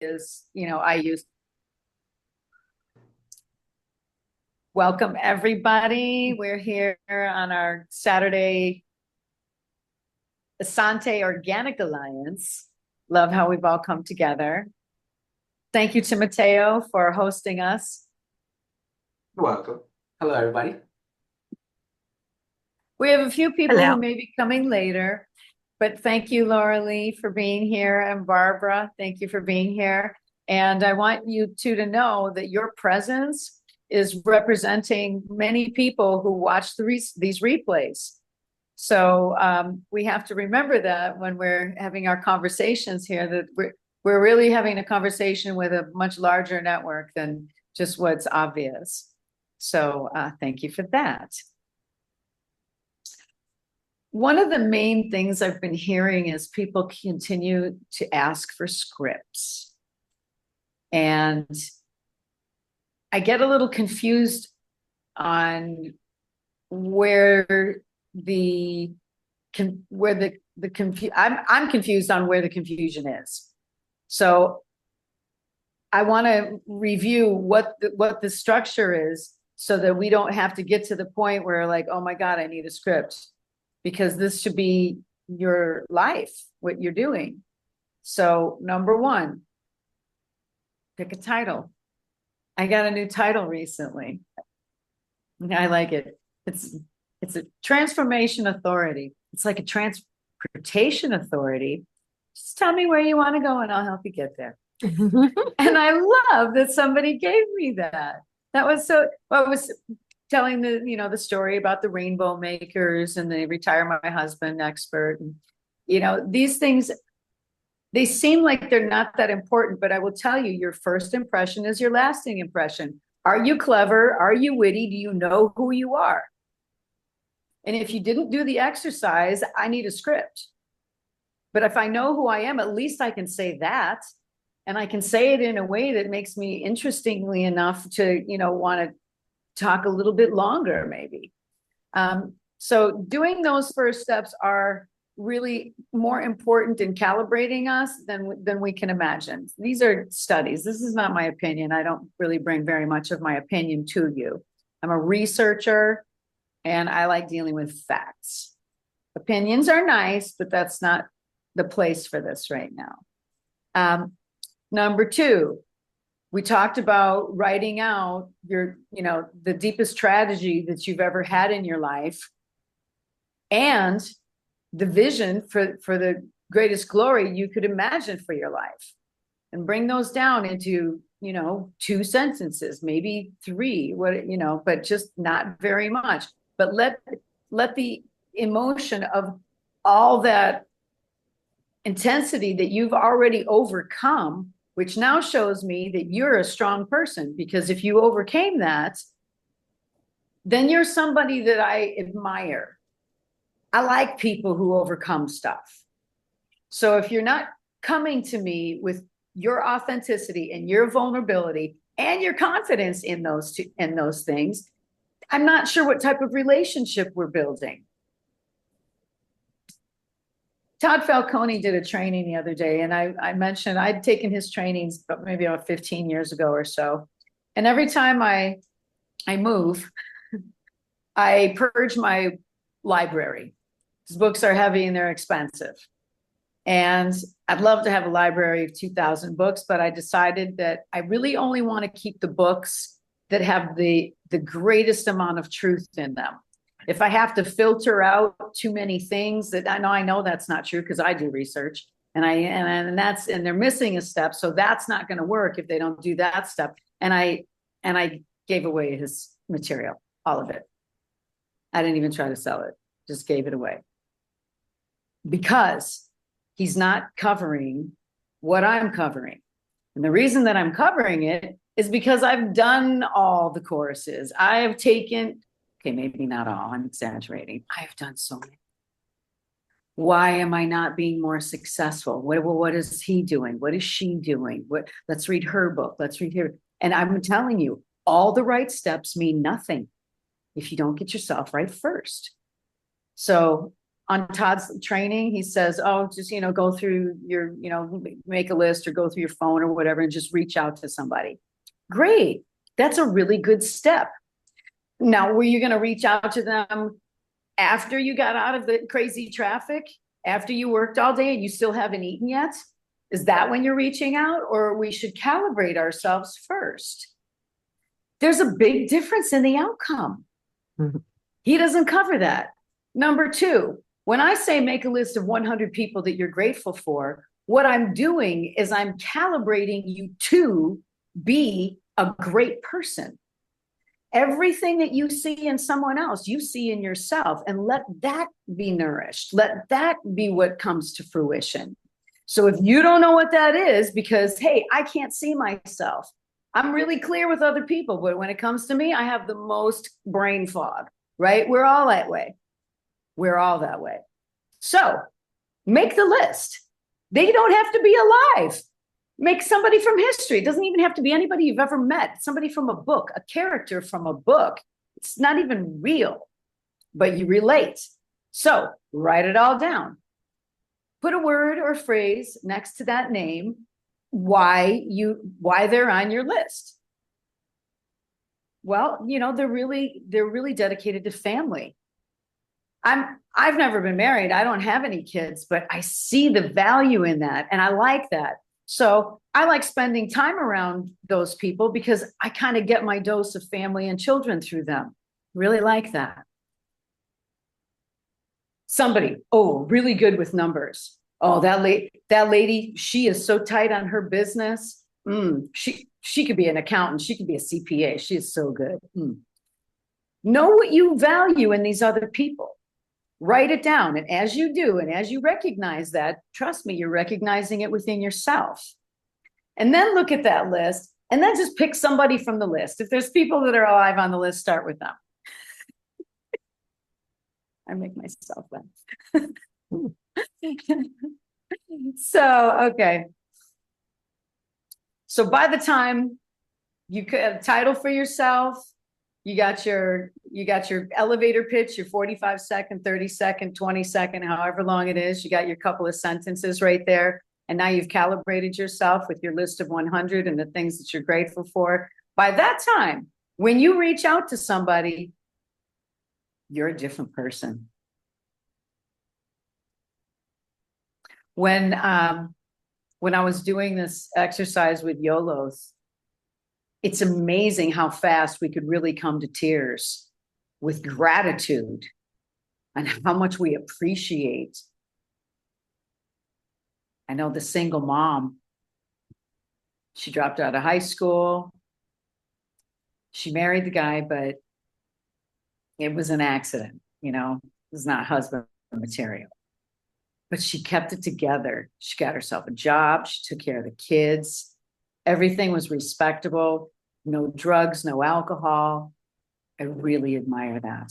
is, I use. Welcome, everybody. We're here on our Saturday Asante Organic Alliance. Love how we've all come together. Thank you to Matteo for hosting us. You're welcome. Hello, everybody. We have a few people Hello. who may be coming later, but thank you, Laura Lee, for being here, and Barbara, thank you for being here. And I want you two to know that your presence is representing many people who watch these replays. So we have to remember that when we're having our conversations here, that we're really having a conversation with a much larger network than just what's obvious. So thank you for that. One of the main things I've been hearing is people continue to ask for scripts. And I get a little confused on where I'm confused on where the confusion is. So I want to review what the structure is so that we don't have to get to the point where like, oh my God, I need a script, because this should be your life, what you're doing. So number one, pick a title. I got a new title recently. I like it. It's a transformation authority. It's like a transportation authority. Just tell me where you want to go and I'll help you get there. And I love that somebody gave me that. That was so, I was telling the story about the rainbow makers and the retire my husband expert. And, these things, they seem like they're not that important, but I will tell you, your first impression is your lasting impression. Are you clever? Are you witty? Do you know who you are? And if you didn't do the exercise, I need a script. But if I know who I am, at least I can say that. And I can say it in a way that makes me interestingly enough to, want to talk a little bit longer, maybe. So doing those first steps are really more important in calibrating us than we can imagine. These are studies. This is not my opinion. I don't really bring very much of my opinion to you. I'm a researcher and I like dealing with facts. Opinions are nice, but that's not the place for this right now. Number two, we talked about writing out the deepest strategy that you've ever had in your life and the vision for the greatest glory you could imagine for your life, and bring those down into, 2 sentences, maybe 3, but just not very much. But let the emotion of all that intensity that you've already overcome, which now shows me that you're a strong person, because if you overcame that, then you're somebody that I admire. I like people who overcome stuff. So if you're not coming to me with your authenticity and your vulnerability and your confidence in those things, I'm not sure what type of relationship we're building. Todd Falcone did a training the other day, and I mentioned I'd taken his trainings maybe about 15 years ago or so. And every time I move, I purge my library. These books are heavy and they're expensive. And I'd love to have a library of 2,000 books, but I decided that I really only want to keep the books that have the greatest amount of truth in them. If I have to filter out too many things, that I know that's not true, because I do research and they're missing a step. So that's not going to work if they don't do that step. And I gave away his material, all of it. I didn't even try to sell it, just gave it away, because he's not covering what I'm covering. And the reason that I'm covering it is because I've done all the courses. I have taken, okay, maybe not all, I'm exaggerating. I've done so many. Why am I not being more successful? What is he doing? What is she doing? Let's read her book. Let's read here. And I'm telling you, all the right steps mean nothing if you don't get yourself right first. So on Todd's training, he says, oh, just, go through your, make a list or go through your phone or whatever, and just reach out to somebody. Great. That's a really good step. Now, were you going to reach out to them after you got out of the crazy traffic, after you worked all day and you still haven't eaten yet? Is that when you're reaching out? Or we should calibrate ourselves first? There's a big difference in the outcome. Mm-hmm. He doesn't cover that. Number two, when I say make a list of 100 people that you're grateful for, what I'm doing is I'm calibrating you to be a great person. Everything that you see in someone else, you see in yourself, and let that be nourished. Let that be what comes to fruition. So if you don't know what that is, because, hey, I can't see myself, I'm really clear with other people, but when it comes to me, I have the most brain fog, right? We're all that way. We're all that way. So make the list. They don't have to be alive. Make somebody from history. It doesn't even have to be anybody you've ever met. Somebody from a book, a character from a book. It's not even real, but you relate. So write it all down. Put a word or phrase next to that name, why they're on your list. Well, they're really dedicated to family. I've never been married. I don't have any kids, but I see the value in that. And I like that. So I like spending time around those people because I kind of get my dose of family and children through them. Really like that. Somebody, really good with numbers. Oh, that lady, she is so tight on her business. She could be an accountant. She could be a CPA. She is so good. Know what you value in these other people. Write it down. And as you do, and as you recognize that, trust me, you're recognizing it within yourself. And then look at that list and then just pick somebody from the list. If there's people that are alive on the list, start with them. I make myself laugh. Okay. So by the time you could have a title for yourself, you got your elevator pitch, your 45-second, 30-second, 20-second, however long it is. You got your couple of sentences right there. And now you've calibrated yourself with your list of 100 and the things that you're grateful for. By that time, when you reach out to somebody, you're a different person. When I was doing this exercise with YOLOs, it's amazing how fast we could really come to tears with gratitude and how much we appreciate. I know the single mom, she dropped out of high school. She married the guy, but it was an accident, it was not husband material. But she kept it together. She got herself a job. She took care of the kids. Everything was respectable. No drugs, no alcohol. I really admire that.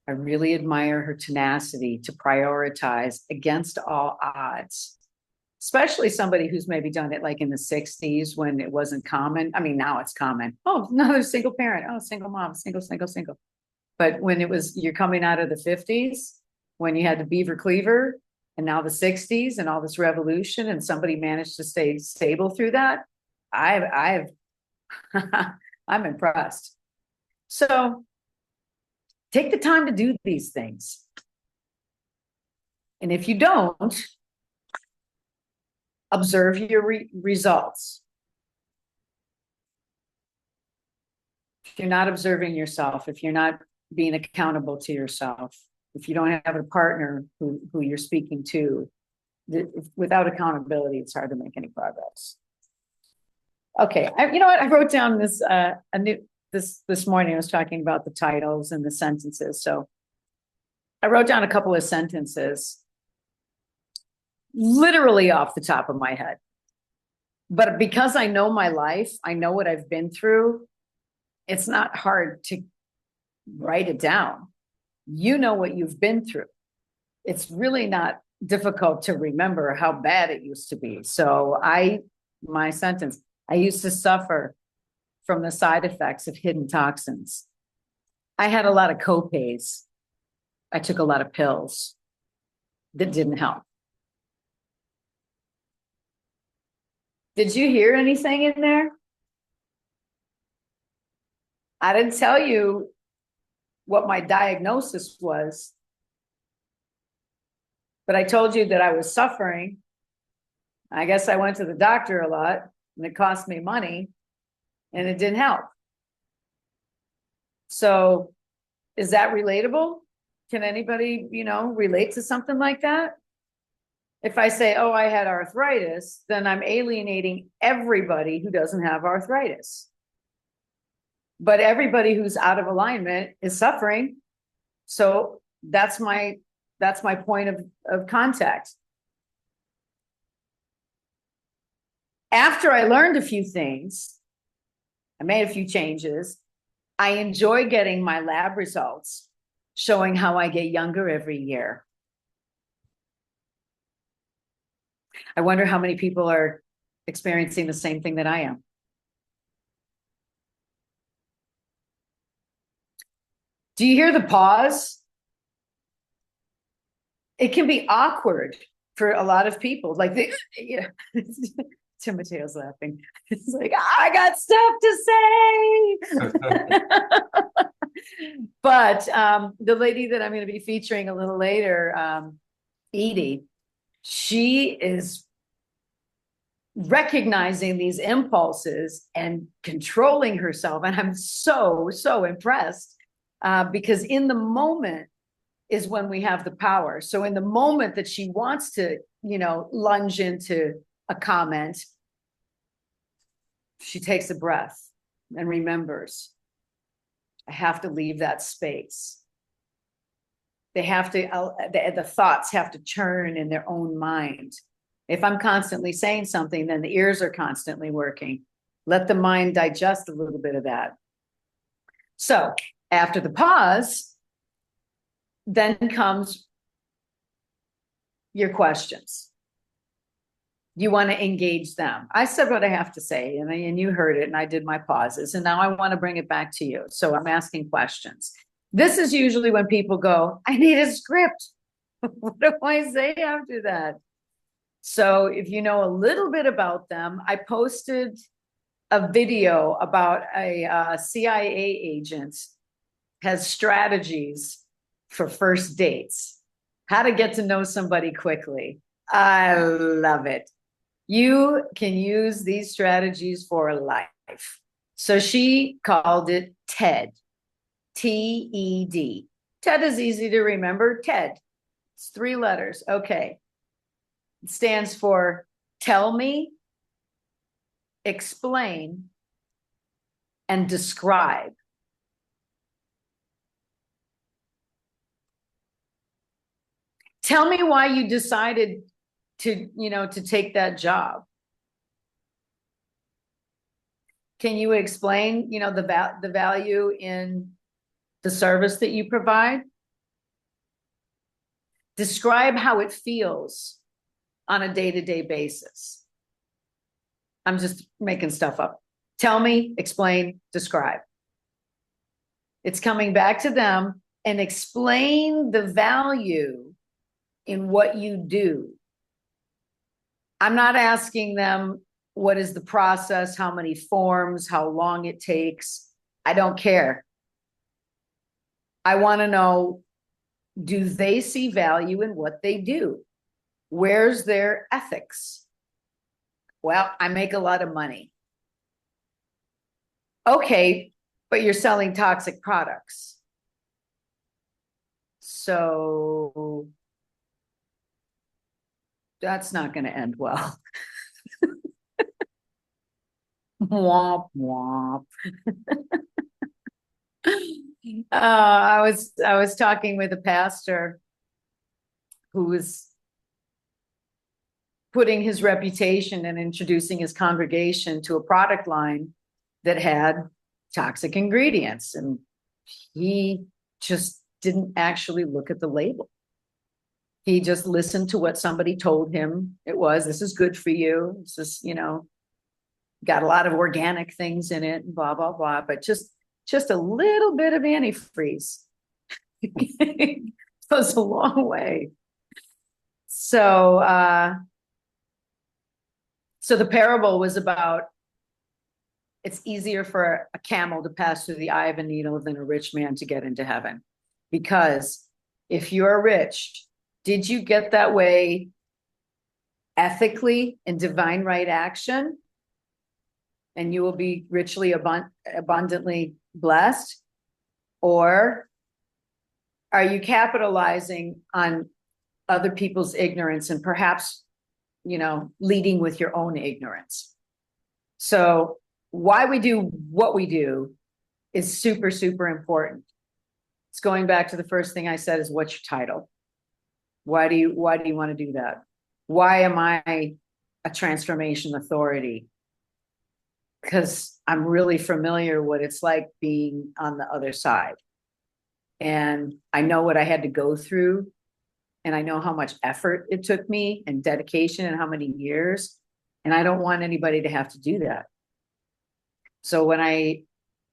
I really admire her tenacity to prioritize against all odds, especially somebody who's maybe done it like in the 60s when it wasn't common. I mean, now it's common. Oh, another single parent. Oh, single mom, single. But when you're coming out of the 50s, when you had the beaver cleaver, and now the 60s and all this revolution, and somebody managed to stay stable through that, I'm impressed. So take the time to do these things. And if you don't, observe your results. If you're not observing yourself, if you're not being accountable to yourself, if you don't have a partner who you're speaking to, without accountability, it's hard to make any progress. Okay, you know what? I wrote down this this morning. I was talking about the titles and the sentences. So I wrote down a couple of sentences, literally off the top of my head. But because I know my life, I know what I've been through, it's not hard to write it down. You know what you've been through. It's really not difficult to remember how bad it used to be. So my sentence, I used to suffer from the side effects of hidden toxins. I had a lot of copays. I took a lot of pills that didn't help. Did you hear anything in there? I didn't tell you what my diagnosis was, but I told you that I was suffering. I guess I went to the doctor a lot and it cost me money and it didn't help. So is that relatable? Can anybody, relate to something like that? If I say, oh, I had arthritis, then I'm alienating everybody who doesn't have arthritis. But everybody who's out of alignment is suffering. So that's my point of contact. After I learned a few things, I made a few changes. I enjoy getting my lab results showing how I get younger every year. I wonder how many people are experiencing the same thing that I am. Do you hear the pause? It can be awkward for a lot of people. Like, Tim Mateo's laughing. It's like, I got stuff to say. But the lady that I'm going to be featuring a little later, Edie, she is recognizing these impulses and controlling herself. And I'm so, so impressed because in the moment is when we have the power. So in the moment that she wants to, lunge into a comment, she takes a breath and remembers, I have to leave that space. They have to, the thoughts have to churn in their own mind. If I'm constantly saying something, then the ears are constantly working. Let the mind digest a little bit of that. So after the pause, then comes your questions. You want to engage them. I said what I have to say, and you heard it, and I did my pauses, and now I want to bring it back to you. So I'm asking questions. This is usually when people go, I need a script. What do I say after that? So if you know a little bit about them, I posted a video about a CIA agent has strategies for first dates, how to get to know somebody quickly. I love it. You can use these strategies for life. So she called it TED, T-E-D. TED is easy to remember. TED. It's 3 letters. Okay. It stands for tell me, explain, and describe. Tell me why you decided to take that job. Can you explain, the value in the service that you provide? Describe how it feels on a day-to-day basis. I'm just making stuff up. Tell me, explain, describe. It's coming back to them and explain the value in what you do. I'm not asking them what is the process, how many forms, how long it takes. I don't care. I want to know, do they see value in what they do? Where's their ethics? Well, I make a lot of money. Okay, but you're selling toxic products. So that's not going to end well. Womp womp. I was talking with a pastor who was putting his reputation and introducing his congregation to a product line that had toxic ingredients, and he just didn't actually look at the label. He just listened to what somebody told him it was. This is good for you. This is, got a lot of organic things in it, and blah, blah, blah. But just a little bit of antifreeze goes a long way. So, so the parable was about it's easier for a camel to pass through the eye of a needle than a rich man to get into heaven. Because if you're rich, did you get that way ethically in divine right action? And you will be richly abundantly blessed? Or are you capitalizing on other people's ignorance and perhaps, leading with your own ignorance? So why we do what we do is super, super important. It's going back to the first thing I said is what's your title? Why do you want to do that? Why am I a transformation authority? Because I'm really familiar what it's like being on the other side. And I know what I had to go through. And I know how much effort it took me and dedication and how many years. And I don't want anybody to have to do that. So when I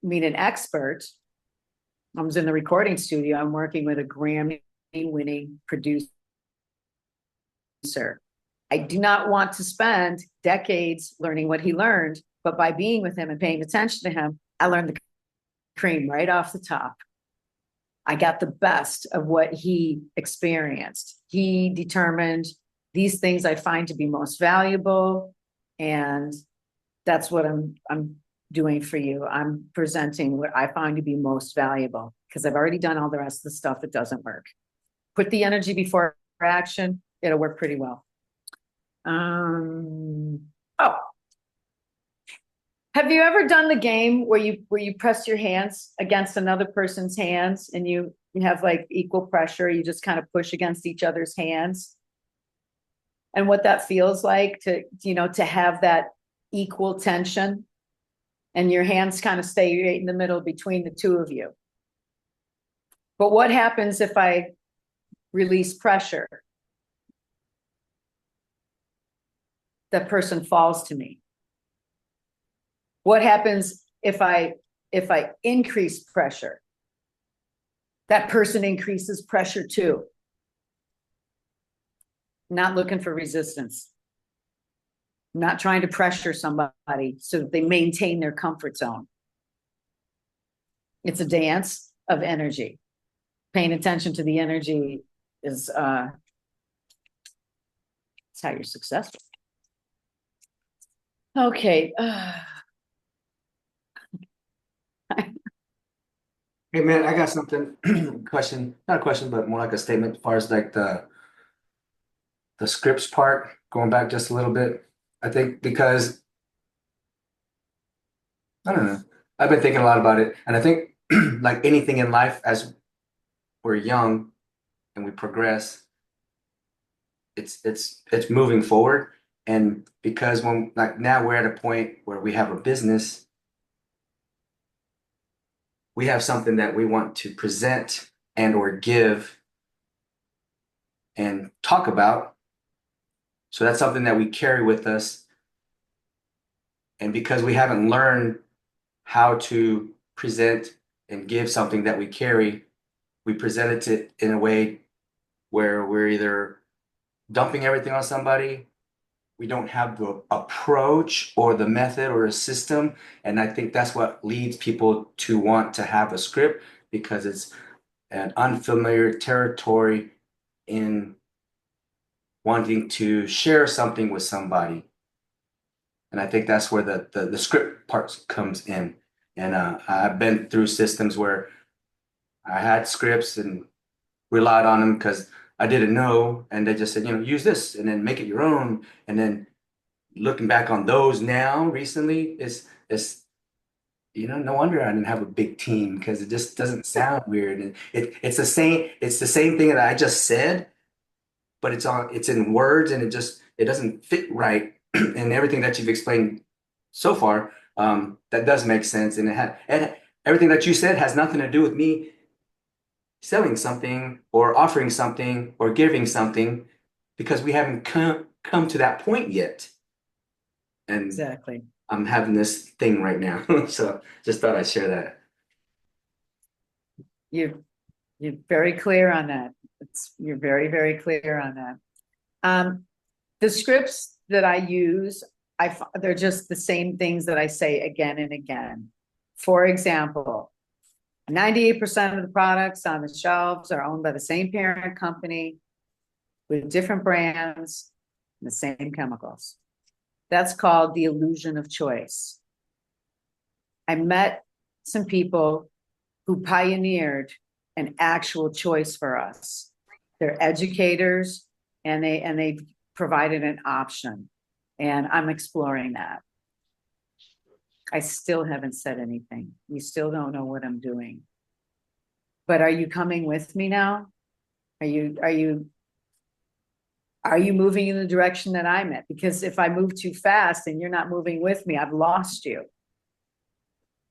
meet an expert, I was in the recording studio, I'm working with a Grammy-winning producer. I do not want to spend decades learning what he learned, but by being with him and paying attention to him, I learned the cream right off the top. I got the best of what he experienced. He determined these things I find to be most valuable, and that's what I'm doing for you. I'm presenting what I find to be most valuable because I've already done all the rest of the stuff that doesn't work. Put the energy before action, it'll work pretty well. Oh, have you ever done the game where you press your hands against another person's hands and you have like equal pressure, you just kind of push against each other's hands? And what that feels like to have that equal tension and your hands kind of stay right in the middle between the two of you. But what happens if I release pressure? That person falls to me. What happens if I increase pressure? That person increases pressure too. Not looking for resistance. Not trying to pressure somebody so that they maintain their comfort zone. It's a dance of energy. Paying attention to the energy is it's how you're successful. Okay. Hey man, I got something, question, not a question, but more like a statement as far as like the scripts part, going back just a little bit. I think because I don't know, I've been thinking a lot about it, and I think like anything in life, as we're young and we progress, it's moving forward. And because when like now we're at a point where we have a business, we have something that we want to present and or give and talk about. So that's something that we carry with us. And because we haven't learned how to present and give something that we carry, we present it in a way where we're either dumping everything on somebody, we don't have the approach or the method or a system. And I think that's what leads people to want to have a script, because it's an unfamiliar territory in wanting to share something with somebody. And I think that's where the script part comes in. And I've been through systems where I had scripts and relied on them because I didn't know, and they just said, use this and then make it your own. And then looking back on those now recently, it's no wonder I didn't have a big team, because it just doesn't sound weird. And it's the same thing that I just said, but it's in words, and it doesn't fit right. And everything that you've explained so far, that does make sense. And everything that you said has nothing to do with me selling something or offering something or giving something, because we haven't come to that point yet. And exactly. I'm having this thing right now. So just thought I'd share that. You're very clear on that. You're very, very clear on that. The scripts that I use, they're just the same things that I say again and again. For example, 98% of the products on the shelves are owned by the same parent company with different brands and the same chemicals. That's called the illusion of choice. I met some people who pioneered an actual choice for us. They're educators and they provided an option. And I'm exploring that. I still haven't said anything. We still don't know what I'm doing. But are you coming with me now? Are you moving in the direction that I'm at? Because if I move too fast and you're not moving with me, I've lost you.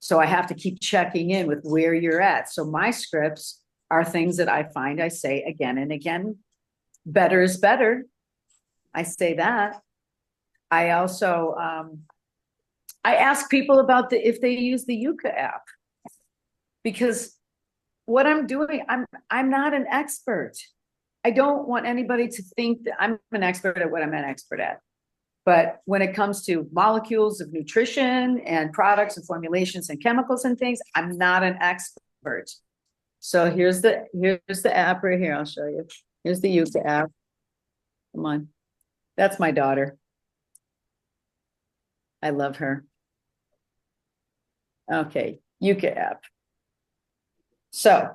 So I have to keep checking in with where you're at. So my scripts are things that I find I say again and again. Better is better. I say that. I also, I ask people about if they use the Yucca app, because what I'm doing, I'm not an expert. I don't want anybody to think that I'm an expert at what I'm an expert at. But when it comes to molecules of nutrition and products and formulations and chemicals and things, I'm not an expert. So here's the app right here. I'll show you. Here's the Yucca app. Come on. That's my daughter. I love her. Okay, Yucca app. So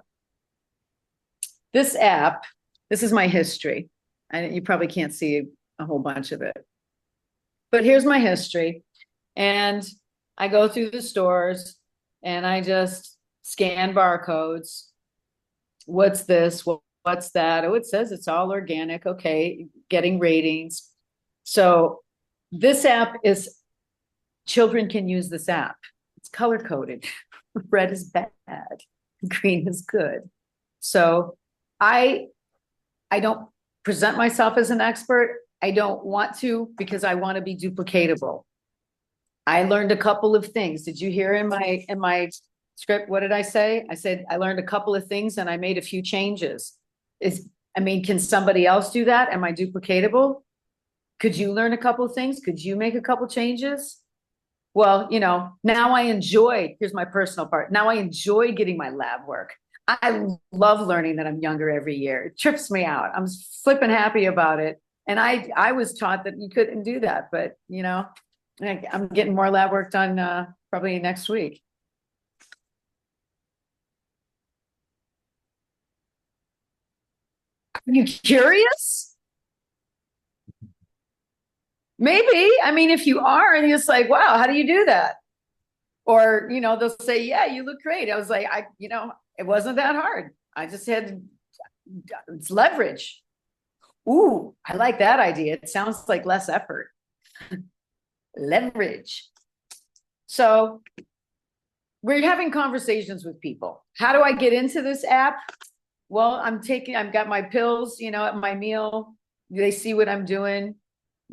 this app, this is my history. You probably can't see a whole bunch of it. But here's my history. And I go through the stores and I just scan barcodes. What's this? What's that? Oh, it says it's all organic. Okay, getting ratings. So this app is, children can use this app. It's color coded. Red is bad. Green is good. So I don't present myself as an expert. I don't want to, because I want to be duplicatable. I learned a couple of things. Did you hear in my script? What did I say? I said, I learned a couple of things and I made a few changes. Can somebody else do that? Am I duplicatable? Could you learn a couple of things? Could you make a couple changes? Well, now I enjoy, here's my personal part. Now I enjoy getting my lab work. I love learning that I'm younger every year. It trips me out. I'm flipping happy about it. And I was taught that you couldn't do that, but I'm getting more lab work done probably next week. Are you curious? Maybe. I mean, if you are, and it's like, wow, how do you do that? Or, they'll say, yeah, you look great. I was like, it wasn't that hard. I just it's leverage. Ooh, I like that idea. It sounds like less effort. Leverage. So we're having conversations with people. How do I get into this app? Well, I've got my pills, at my meal. They see what I'm doing.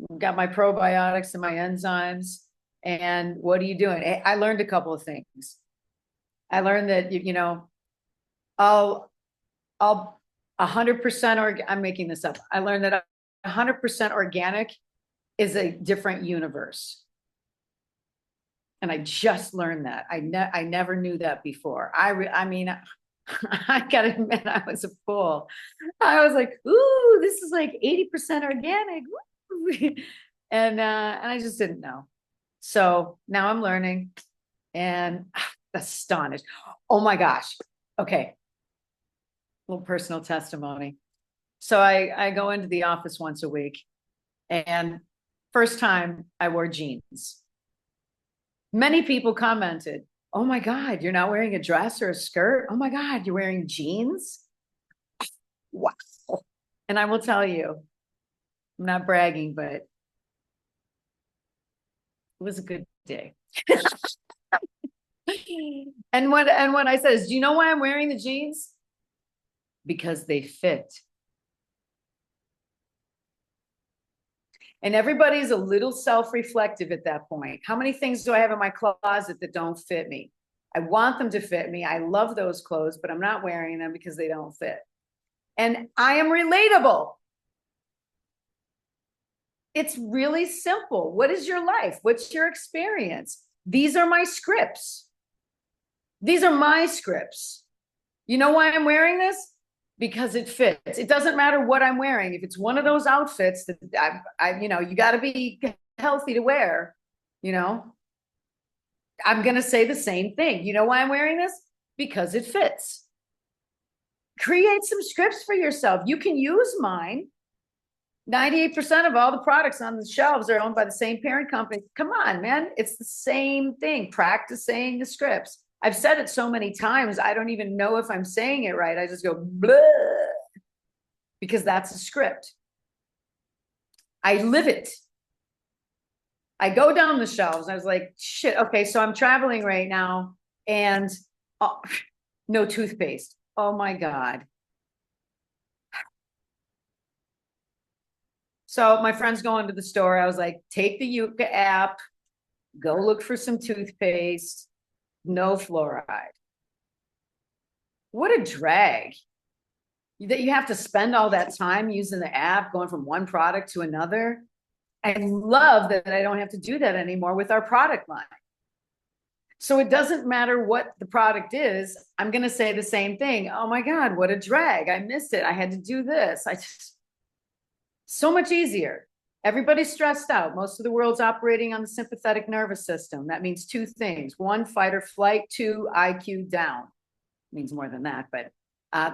I've got my probiotics and my enzymes. And what are you doing? I learned a couple of things. I learned that, I'll 100% I'm making this up. I learned that 100% organic is a different universe. And I just learned that. I never knew that before. I mean, I gotta admit, I was a fool. I was like, ooh, this is like 80% organic. And I just didn't know. So now I'm learning and astonished. Oh my gosh. Okay. Little personal testimony. So I go into the office once a week, and first time I wore jeans. Many people commented, oh my God, you're not wearing a dress or a skirt. Oh my God, you're wearing jeans. Wow. And I will tell you, I'm not bragging, but it was a good day. And what I said is, do you know why I'm wearing the jeans? Because they fit. And everybody's a little self-reflective at that point. How many things do I have in my closet that don't fit me? I want them to fit me. I love those clothes, but I'm not wearing them because they don't fit. And I am relatable. It's really simple. What is your life? What's your experience? These are my scripts. These are my scripts. You know why I'm wearing this? Because it fits. It doesn't matter what I'm wearing. If it's one of those outfits that you got to be healthy to wear, I'm going to say the same thing. You know why I'm wearing this? Because it fits. Create some scripts for yourself. You can use mine. 98% of all the products on the shelves are owned by the same parent company. Come on, man. It's the same thing. Practice saying the scripts. I've said it so many times, I don't even know if I'm saying it right. I just go, blah, because that's a script. I live it. I go down the shelves. I was like, shit, okay, so I'm traveling right now and no toothpaste. Oh my God. So my friend's going to the store. I was like, take the Yuka app, go look for some toothpaste, no fluoride. What a drag. That you have to spend all that time using the app, going from one product to another. I love that I don't have to do that anymore with our product line. So it doesn't matter what the product is. I'm going to say the same thing. Oh my God, what a drag. I missed it. I had to do this. So much easier. Everybody's stressed out. Most of the world's operating on the sympathetic nervous system. That means two things. One, fight or flight. Two, IQ down. It means more than that, but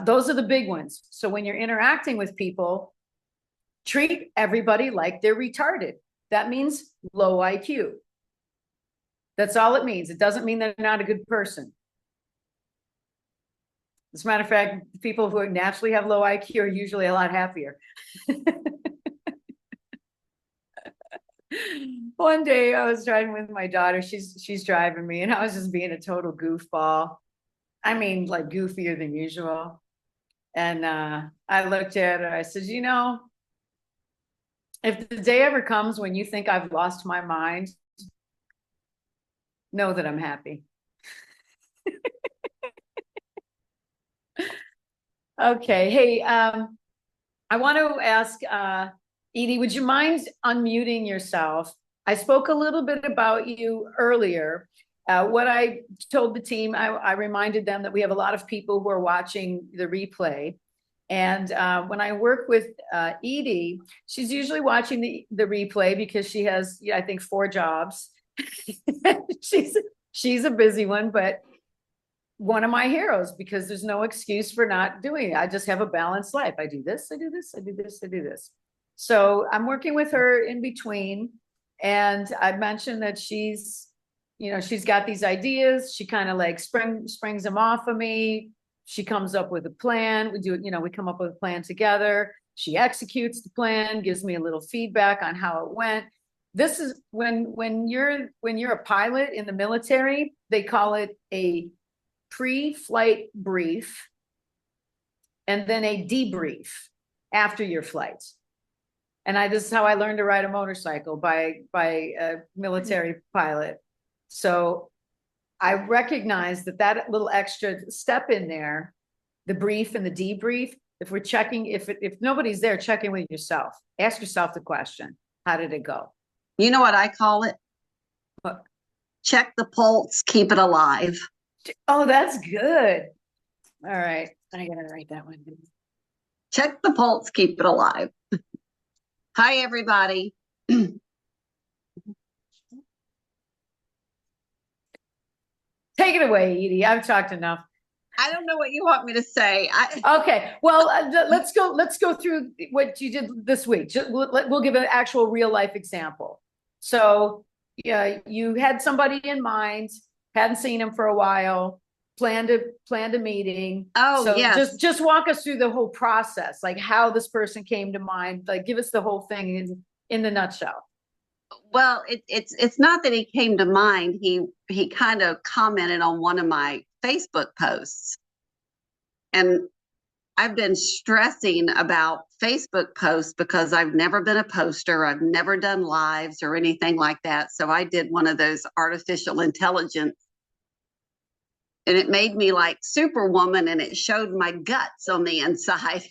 those are the big ones. So when you're interacting with people, treat everybody like they're retarded. That means low IQ. That's all it means. It doesn't mean they're not a good person. As a matter of fact, people who naturally have low IQ are usually a lot happier. One day I was driving with my daughter. She's driving me, and I was just being a total goofball. I mean, like goofier than usual. And I looked at her. I said, if the day ever comes when you think I've lost my mind, know that I'm happy. Okay. Hey, I want to ask Edie, would you mind unmuting yourself? I spoke a little bit about you earlier. What I told the team, I reminded them that we have a lot of people who are watching the replay. And when I work with Edie, she's usually watching the replay because she has, I think, 4 jobs. She's a busy one, but one of my heroes, because there's no excuse for not doing it. I just have a balanced life. I do this, I do this, I do this, I do this. So I'm working with her in between. And I mentioned that she's got these ideas. She kind of like springs them off of me. She comes up with a plan. We come up with a plan together. She executes the plan, gives me a little feedback on how it went. This is when you're a pilot in the military, they call it a pre-flight brief and then a debrief after your flight. And this is how I learned to ride a motorcycle, by a military pilot. So I recognize that little extra step in there, the brief and the debrief, if we're checking, if nobody's there, check in with yourself. Ask yourself the question, how did it go? You know what I call it? What? Check the pulse, keep it alive. Oh, that's good. All right. I gotta write that one down. Check the pulse, keep it alive. Hi, everybody. Take it away, Edie. I've talked enough. I don't know what you want me to say. Okay. Well, let's go through what you did this week. We'll give an actual real life example. So, yeah, you had somebody in mind, hadn't seen him for a while, planned a meeting. Oh, so yes. Just walk us through the whole process, like how this person came to mind. Like, give us the whole thing in the nutshell. Well, it's not that he came to mind. He kind of commented on one of my Facebook posts. And I've been stressing about Facebook posts because I've never been a poster. I've never done lives or anything like that. So I did one of those artificial intelligence it made me like Superwoman, and it showed my guts on the inside.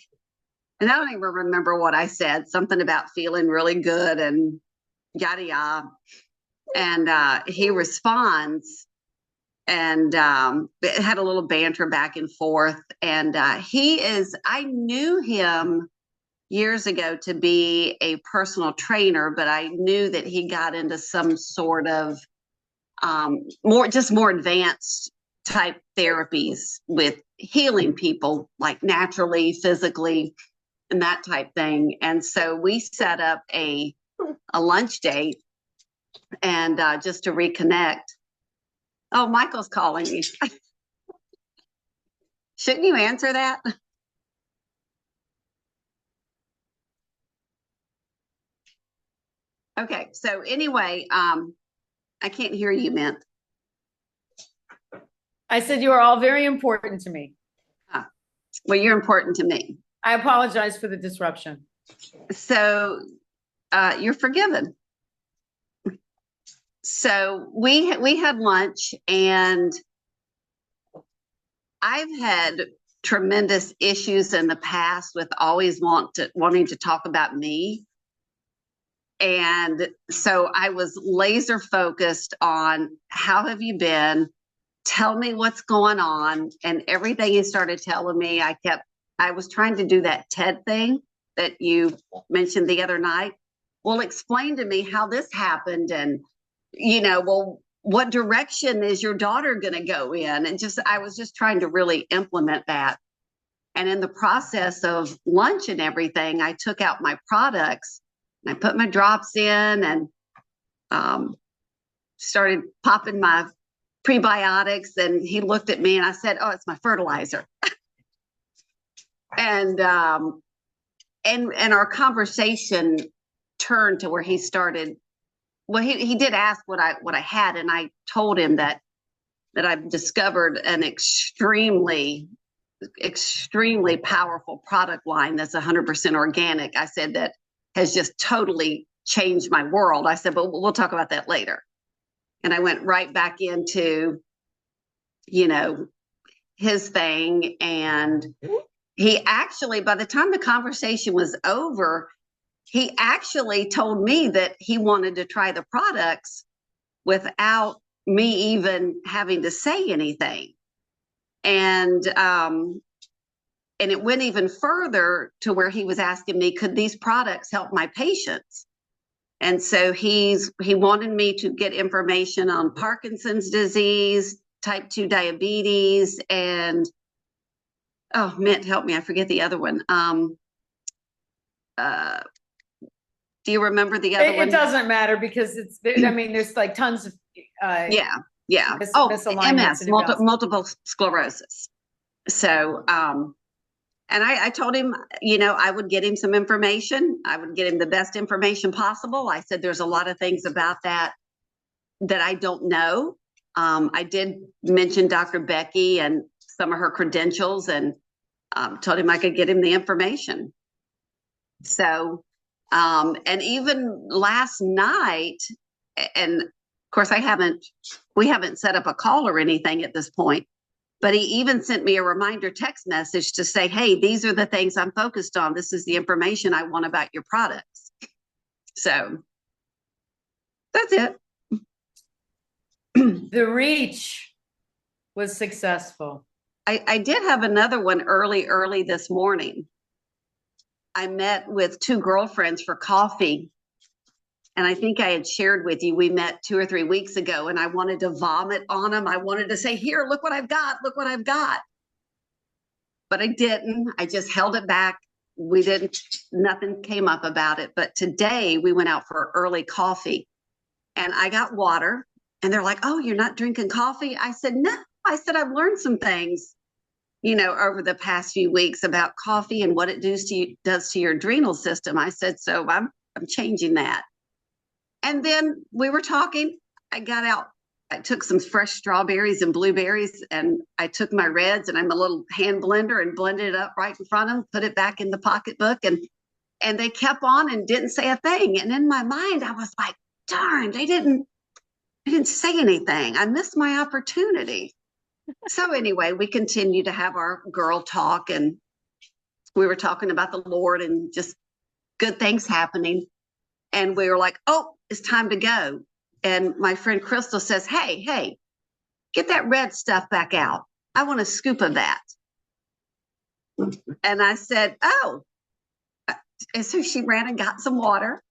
And I don't even remember what I said, something about feeling really good and yada yada. And he responds, and it had a little banter back and forth. And I knew him years ago to be a personal trainer, but I knew that he got into some sort of more advanced type therapies with healing people, like naturally, physically, and that type thing. And so we set up a lunch date, and just to reconnect. Oh, Michael's calling me. Shouldn't you answer that? Okay, so anyway, I can't hear you, Mint. I said you are all very important to me. Well, you're important to me. I apologize for the disruption. So you're forgiven. So we had lunch, and I've had tremendous issues in the past with always wanting to talk about me. And so I was laser focused on, how have you been? Tell me what's going on. And everything he started telling me, I was trying to do that TED thing that you mentioned the other night. Well, explain to me how this happened, and, well, what direction is your daughter going to go in? And I was just trying to really implement that. And in the process of lunch and everything, I took out my products, and I put my drops in, and started popping my prebiotics. And he looked at me, and I said, "Oh, it's my fertilizer." And our conversation turned to where he started. Well, he did ask what I had, and I told him that I've discovered an extremely powerful product line that's 100% organic. I said that has just totally changed my world. I said, but we'll talk about that later. And I went right back into, his thing. And he actually, by the time the conversation was over, he actually told me that he wanted to try the products without me even having to say anything. And it went even further to where he was asking me, could these products help my patients? And so he wanted me to get information on Parkinson's disease, type 2 diabetes, and, oh, Mint, help me, I forget the other one. Do you remember the other one? It doesn't matter, because there's like tons of yeah. misalignments MS, multiple sclerosis. So, and I told him, I would get him some information. I would get him the best information possible. I said, there's a lot of things about that I don't know. I did mention Dr. Becky and some of her credentials, and told him I could get him the information. So, and even last night, and of course we haven't set up a call or anything at this point, but he even sent me a reminder text message to say, hey, these are the things I'm focused on. This is the information I want about your products. So that's it. The Reach was successful. I did have another one early this morning. I met with 2 girlfriends for coffee. And I think I had shared with you, we met 2 or 3 weeks ago, and I wanted to vomit on them. I wanted to say, here, look what I've got. Look what I've got. But I didn't. I just held it back. Nothing came up about it. But today we went out for early coffee, and I got water, and they're like, oh, you're not drinking coffee? I said, no. I said, I've learned some things, over the past few weeks about coffee and what it does to your adrenal system. I said, so I'm changing that. And then we were talking, I got out, I took some fresh strawberries and blueberries, and I took my reds and I'm a little hand blender and blended it up right in front of them, put it back in the pocketbook, and they kept on and didn't say a thing. And in my mind, I was like, darn, they didn't say anything. I missed my opportunity. So anyway, we continue to have our girl talk, and we were talking about the Lord and just good things happening. And we were like, oh, it's time to go. And my friend Crystal says, hey, get that red stuff back out. I want a scoop of that. And I said, oh. And so she ran and got some water.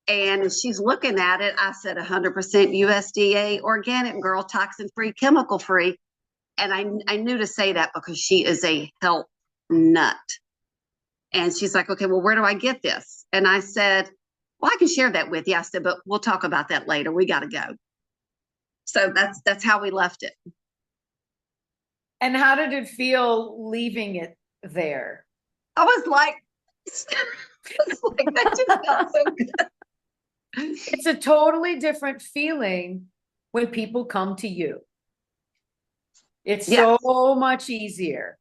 And she's looking at it. I said 100% USDA organic, girl, toxin free, chemical free. And I knew to say that because she is a health nut. And she's like, okay, well, where do I get this? And I said, well, I can share that with you. I said, but we'll talk about that later. We got to go. So that's how we left it. And how did it feel leaving it there? I was like, that just felt so good. It's a totally different feeling when people come to you. It's Yes. so much easier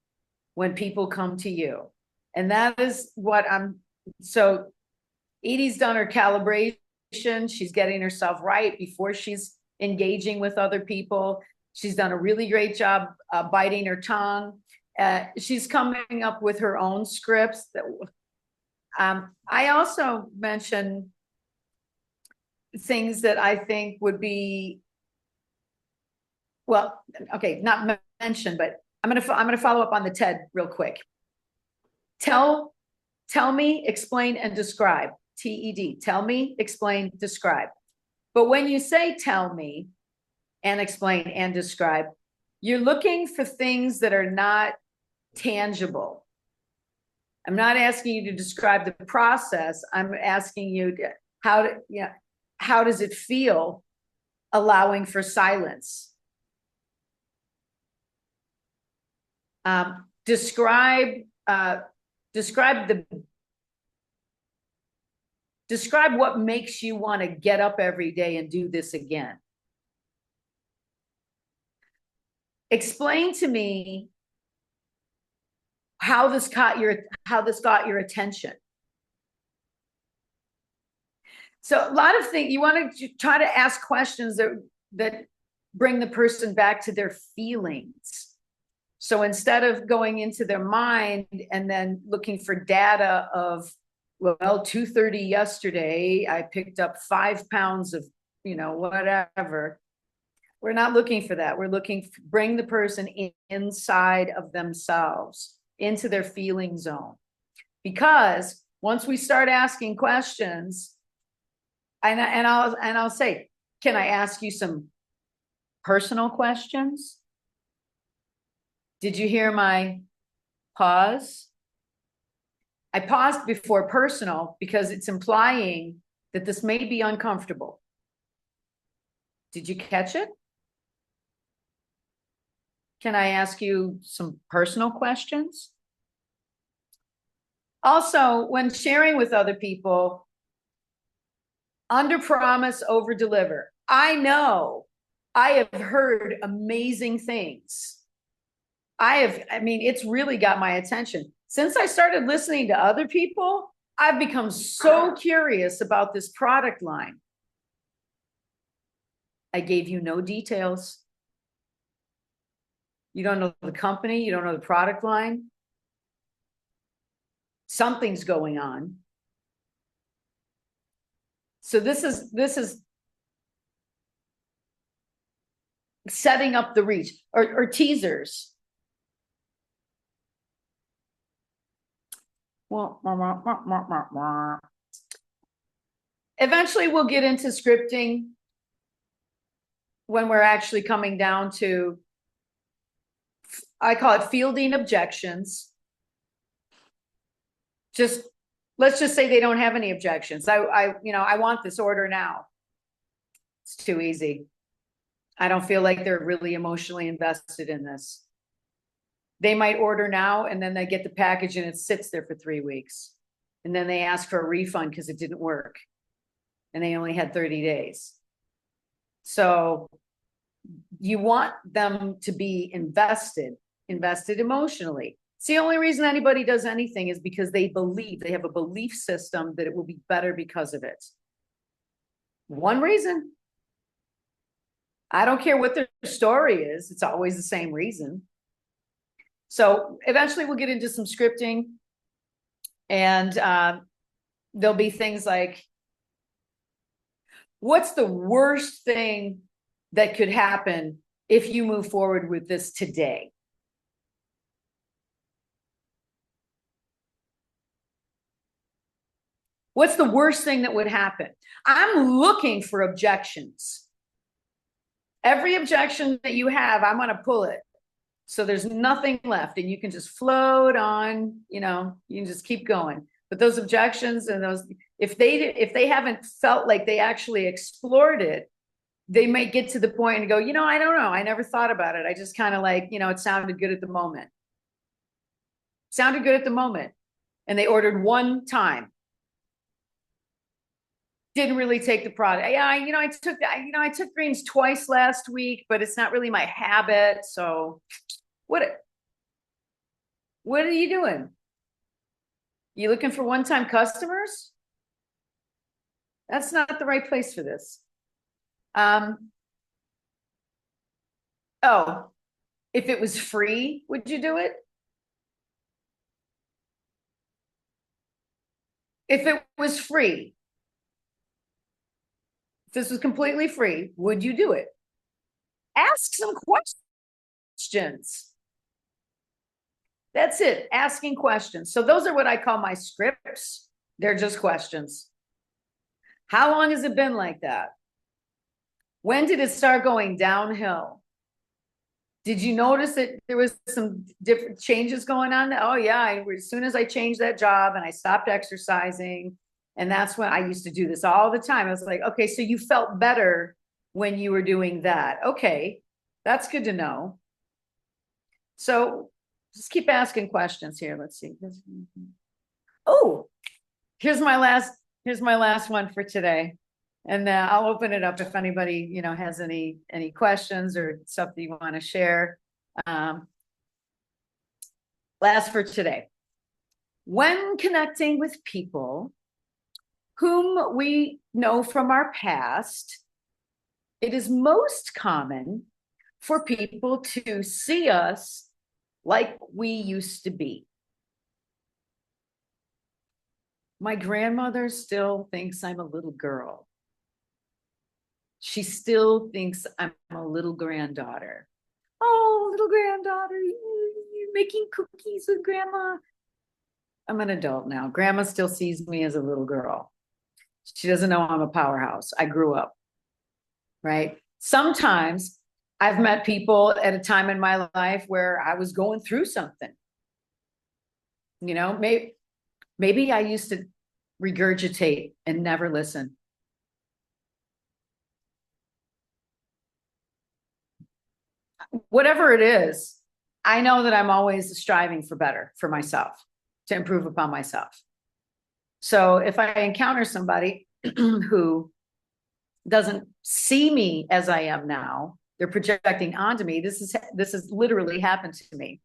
when people come to you. And that is what so Edie's done her calibration. She's getting herself right before she's engaging with other people. She's done a really great job biting her tongue. She's coming up with her own scripts. I also mentioned things that I think would be, well, okay, not mentioned, but I'm gonna follow up on the TED real quick. Tell me, explain, and describe. TED. Tell me, explain, describe. But when you say tell me and explain and describe, you're looking for things that are not tangible. I'm not asking you to describe the process. I'm asking you how does it feel allowing for silence? Describe what makes you want to get up every day and do this again. Explain to me how this got your attention. So a lot of things, you want to try to ask questions that bring the person back to their feelings. So instead of going into their mind and then looking for data of, well, 2:30 yesterday, I picked up 5 pounds of, whatever. We're not looking for that. We're looking to bring the person inside of themselves, into their feeling zone. Because once we start asking questions, and I'll say, can I ask you some personal questions? Did you hear my pause? I paused before personal because it's implying that this may be uncomfortable. Did you catch it? Can I ask you some personal questions? Also, when sharing with other people, under promise, over deliver. I know I have heard amazing things. It's really got my attention. Since I started listening to other people, I've become so curious about this product line. I gave you no details. You don't know the company, you don't know the product line. Something's going on. So this is setting up the reach or teasers. Eventually we'll get into scripting when we're actually coming down to, I call it fielding objections. Let's just say they don't have any objections. I want this order now. It's too easy. I don't feel like they're really emotionally invested in this. They might order now and then they get the package and it sits there for 3 weeks. And then they ask for a refund because it didn't work. And they only had 30 days. So you want them to be invested emotionally. It's the only reason anybody does anything is because they have a belief system that it will be better because of it. One reason. I don't care what their story is. It's always the same reason. So eventually we'll get into some scripting, and there'll be things like, what's the worst thing that could happen if you move forward with this today? What's the worst thing that would happen? I'm looking for objections. Every objection that you have, I'm going to pull it. So there's nothing left, and you can just float on, you can just keep going. But those objections and those, if they haven't felt like they actually explored it, they might get to the point and go, I don't know. I never thought about it. I just kind of like, it sounded good at the moment. Sounded good at the moment. And they ordered one time. Didn't really take the product. Yeah, I took greens twice last week, but it's not really my habit. So what are you doing? You looking for one-time customers? That's not the right place for this. Oh, if it was free, would you do it? If it was free, if this was completely free, would you do it? Ask some questions. That's it, asking questions. So those are what I call my scripts. They're just questions. How long has it been like that? When did it start going downhill? Did you notice that there was some different changes going on? Oh yeah, as soon as I changed that job and I stopped exercising, and that's when I used to do this all the time. I was like, okay, so you felt better when you were doing that. Okay, that's good to know. So just keep asking questions here. Let's see. Oh, here's my last one for today. And I'll open it up if anybody, has any questions or stuff that you want to share. Last for today. When connecting with people whom we know from our past, it is most common for people to see us like we used to be. My grandmother still thinks I'm a little girl. She still thinks I'm a little granddaughter. Oh, little granddaughter, you're making cookies with grandma. I'm an adult now. Grandma still sees me as a little girl. She doesn't know I'm a powerhouse. I grew up, right? Sometimes I've met people at a time in my life where I was going through something. Maybe I used to regurgitate and never listen. Whatever it is, I know that I'm always striving for better for myself, to improve upon myself. So if I encounter somebody who doesn't see me as I am now, they're projecting onto me. This has literally happened to me.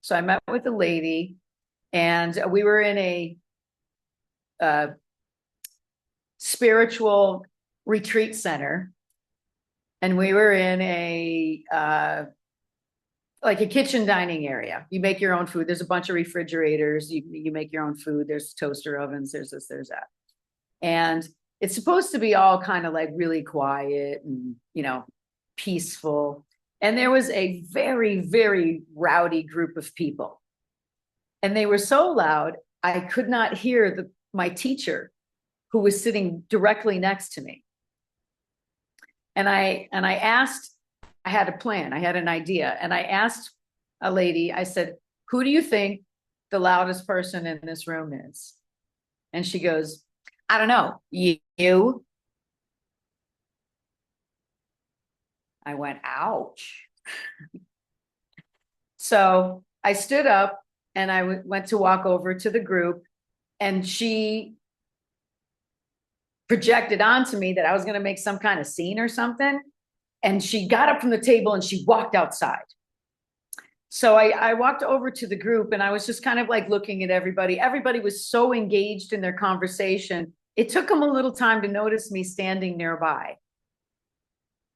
So I met with a lady, and we were in a spiritual retreat center, and we were in like a kitchen dining area. You make your own food. There's a bunch of refrigerators. You make your own food. There's toaster ovens. There's this, there's that. And it's supposed to be all kind of like really quiet and, peaceful. And there was a very, very rowdy group of people. And they were so loud, I could not hear my teacher, who was sitting directly next to me. And I asked, I had a plan, I had an idea. And I asked a lady, I said, who do you think the loudest person in this room is? And she goes, I don't know, you? I went, ouch. So I stood up and I went to walk over to the group, and she projected onto me that I was going to make some kind of scene or something. And she got up from the table and she walked outside. So I walked over to the group, and I was just kind of like looking at everybody. Everybody was so engaged in their conversation. It took them a little time to notice me standing nearby.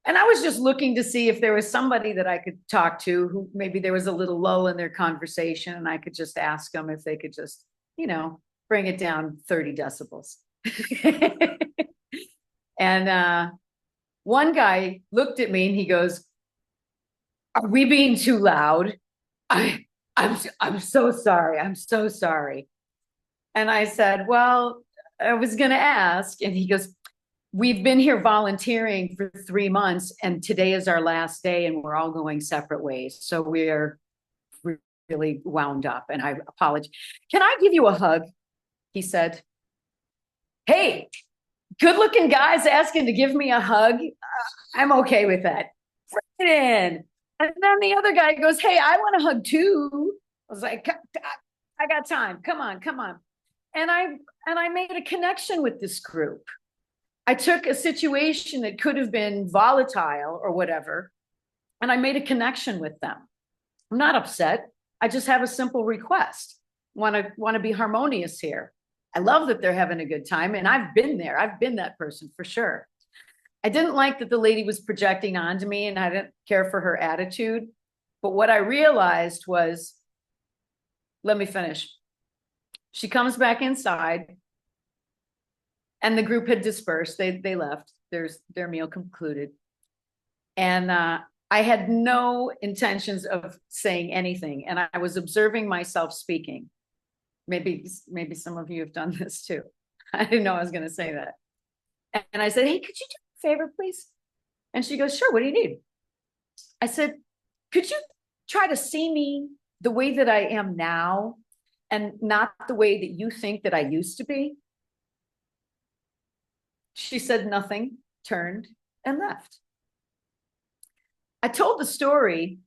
And I was just looking to see if there was somebody that I could talk to who maybe there was a little lull in their conversation and I could just ask them if they could just, bring it down 30 decibels. And one guy looked at me and he goes, "Are we being too loud? I'm so sorry. I'm so sorry." And I said, "Well, I was going to ask." And he goes, "We've been here volunteering for 3 months and today is our last day and we're all going separate ways. So we're really wound up and I apologize. Can I give you a hug?" He said. Hey, good looking guys asking to give me a hug. I'm okay with that. Bring it in. And then the other guy goes, "Hey, I want a hug too." I was like, "I got time. Come on, come on." And I made a connection with this group. I took a situation that could have been volatile or whatever, and I made a connection with them. I'm not upset. I just have a simple request. Want to be harmonious here. I love that they're having a good time, and I've been there. I've been that person for sure. I didn't like that the lady was projecting onto me, and I didn't care for her attitude. But what I realized was, let me finish. She comes back inside, and the group had dispersed. They left. Their meal concluded, and I had no intentions of saying anything, and I was observing myself speaking. Maybe some of you have done this too. I didn't know I was going to say that. And I said, "Hey, could you do me a favor, please?" And she goes, "Sure, what do you need?" I said, "Could you try to see me the way that I am now and not the way that you think that I used to be?" She said nothing, turned, and left. I told the story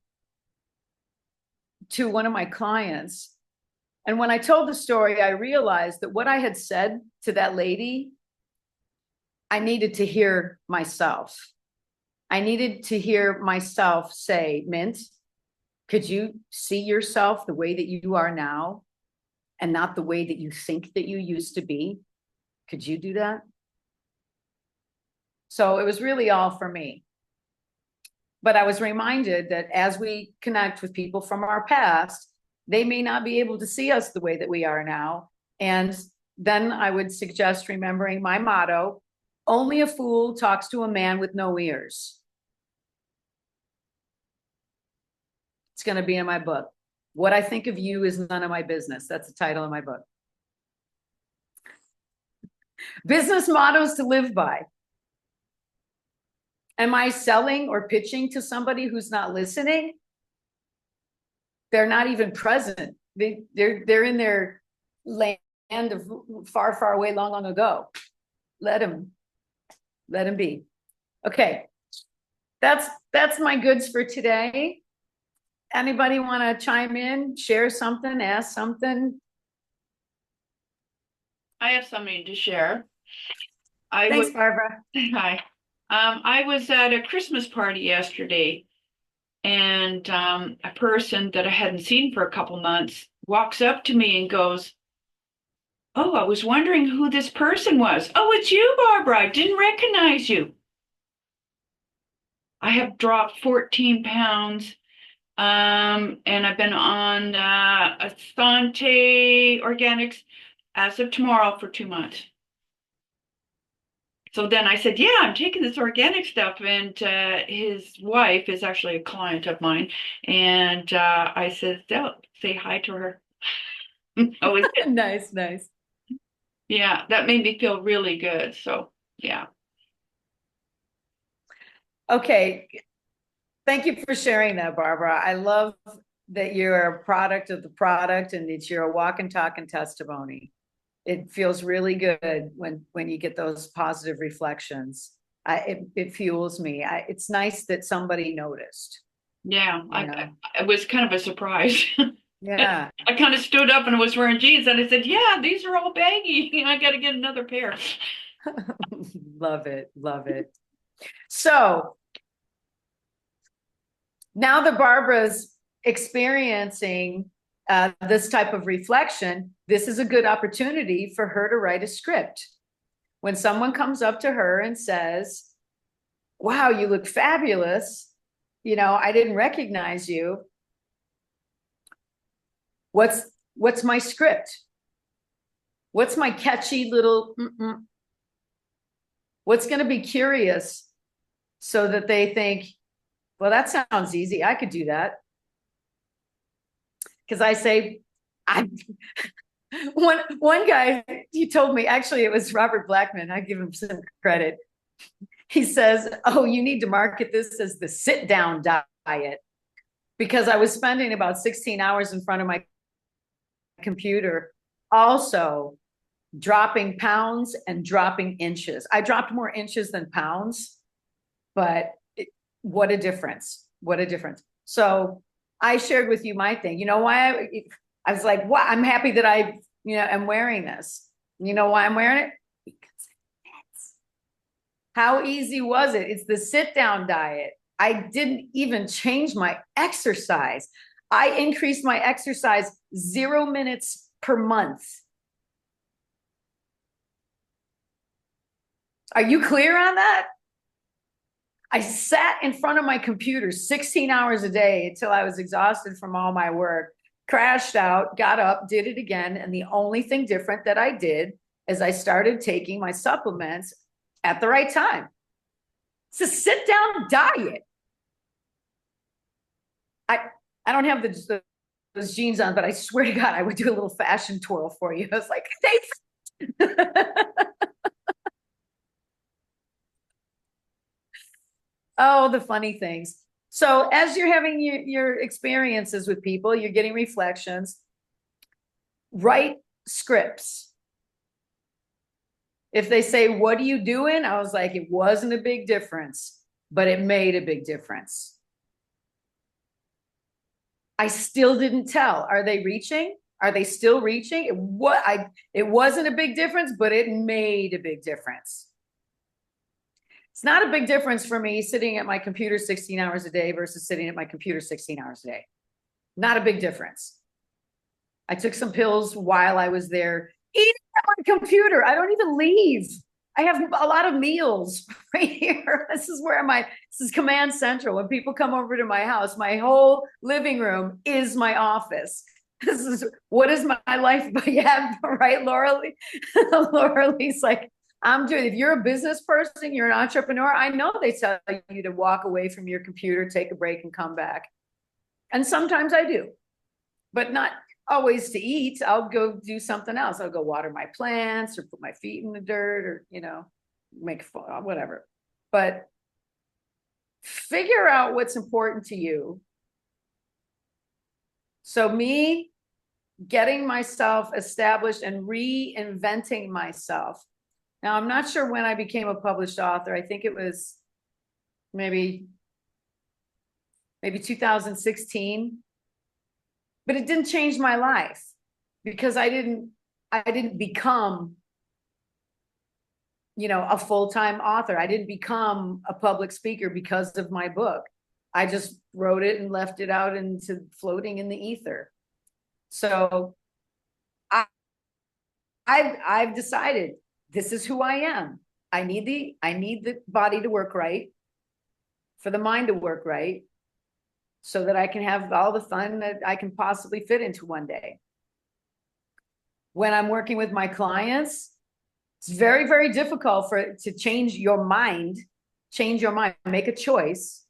to one of my clients. And when I told the story, I realized that what I had said to that lady, I needed to hear myself. I needed to hear myself say, "Mint, could you see yourself the way that you are now and not the way that you think that you used to be? Could you do that?" So it was really all for me. But I was reminded that as we connect with people from our past, they may not be able to see us the way that we are now. And then I would suggest remembering my motto, "Only a fool talks to a man with no ears." It's going to be in my book. What I think of you is none of my business. That's the title of my book. Business mottos to live by. Am I selling or pitching to somebody who's not listening? They're not even present. They're in their land of far, far away, long, long ago. Let them be. Okay, that's my goods for today. Anybody want to chime in, share something, ask something? I have something to share. Thanks, Barbara. Hi. I was at a Christmas party yesterday, and a person that I hadn't seen for a couple months walks up to me and goes, "Oh, I was wondering who this person was. Oh, it's you, Barbara. I didn't recognize you." I have dropped 14 pounds, and I've been on Asante Organics as of tomorrow for 2 months. So then I said, "Yeah, I'm taking this organic stuff." And his wife is actually a client of mine. And I said, "Oh, say hi to her." Oh, Nice, nice. yeah, that made me feel really good. So, yeah. Okay. Thank you for sharing that, Barbara. I love that you're a product of the product and that you're a walk and talk and testimony. It feels really good when you get those positive reflections. It fuels me. It's nice that somebody noticed. Yeah, You know? it was kind of a surprise. Yeah. I kind of stood up and I was wearing jeans and I said, "Yeah, these are all baggy. I got to get another pair." Love it. Love it. So now that Barbara's experiencing this type of reflection, this is a good opportunity for her to write a script. When someone comes up to her and says, wow, you look fabulous. You know, I didn't recognize you. What's my script? What's my catchy little, what's going to be curious so that they think, well, that sounds easy. I could do that. Because I say, I one guy, he told me, actually, it was Robert Blackman. I give him some credit. He says, oh, you need to market this as the sit down diet, because I was spending about 16 hours in front of my computer, also dropping pounds and dropping inches. I dropped more inches than pounds, but what a difference. What a difference. So I shared with you my thing. You know why I was like, wow, I'm happy that I, am wearing this. You know why I'm wearing it? Because it fits. How easy was it? It's the sit down diet. I didn't even change my exercise. I increased my exercise 0 minutes per month. Are you clear on that? I sat in front of my computer 16 hours a day until I was exhausted from all my work, crashed out, got up, did it again. And the only thing different that I did is I started taking my supplements at the right time. It's a sit down diet. I don't have those jeans on, but I swear to God, I would do a little fashion twirl for you. I was like, thanks. Oh, the funny things. So as you're having your experiences with people, you're getting reflections, write scripts. If they say, what are you doing? I was like, it wasn't a big difference, but it made a big difference. I still didn't tell. Are they reaching? Are they still reaching? It wasn't a big difference, but it made a big difference. It's not a big difference for me sitting at my computer 16 hours a day versus sitting at my computer 16 hours a day. Not a big difference. I took some pills while I was there eating at my computer. I don't even leave. I have a lot of meals right here. This is Command Central. When people come over to my house, my whole living room is my office. What is my life? But yeah, right, Laura Lee? Laura Lee's like, if you're a business person, you're an entrepreneur, I know they tell you to walk away from your computer, take a break and come back. And sometimes I do, but not always to eat. I'll go do something else. I'll go water my plants or put my feet in the dirt or, make fun, whatever. But figure out what's important to you. So me getting myself established and reinventing myself. Now, I'm not sure when I became a published author. I think it was maybe 2016, but it didn't change my life because I didn't become, a full-time author. I didn't become a public speaker because of my book. I just wrote it and left it out into floating in the ether. So I've decided this is who I am. I need the body to work right, for the mind to work right, so that I can have all the fun that I can possibly fit into one day. When I'm working with my clients, it's very, very difficult to change your mind, make a choice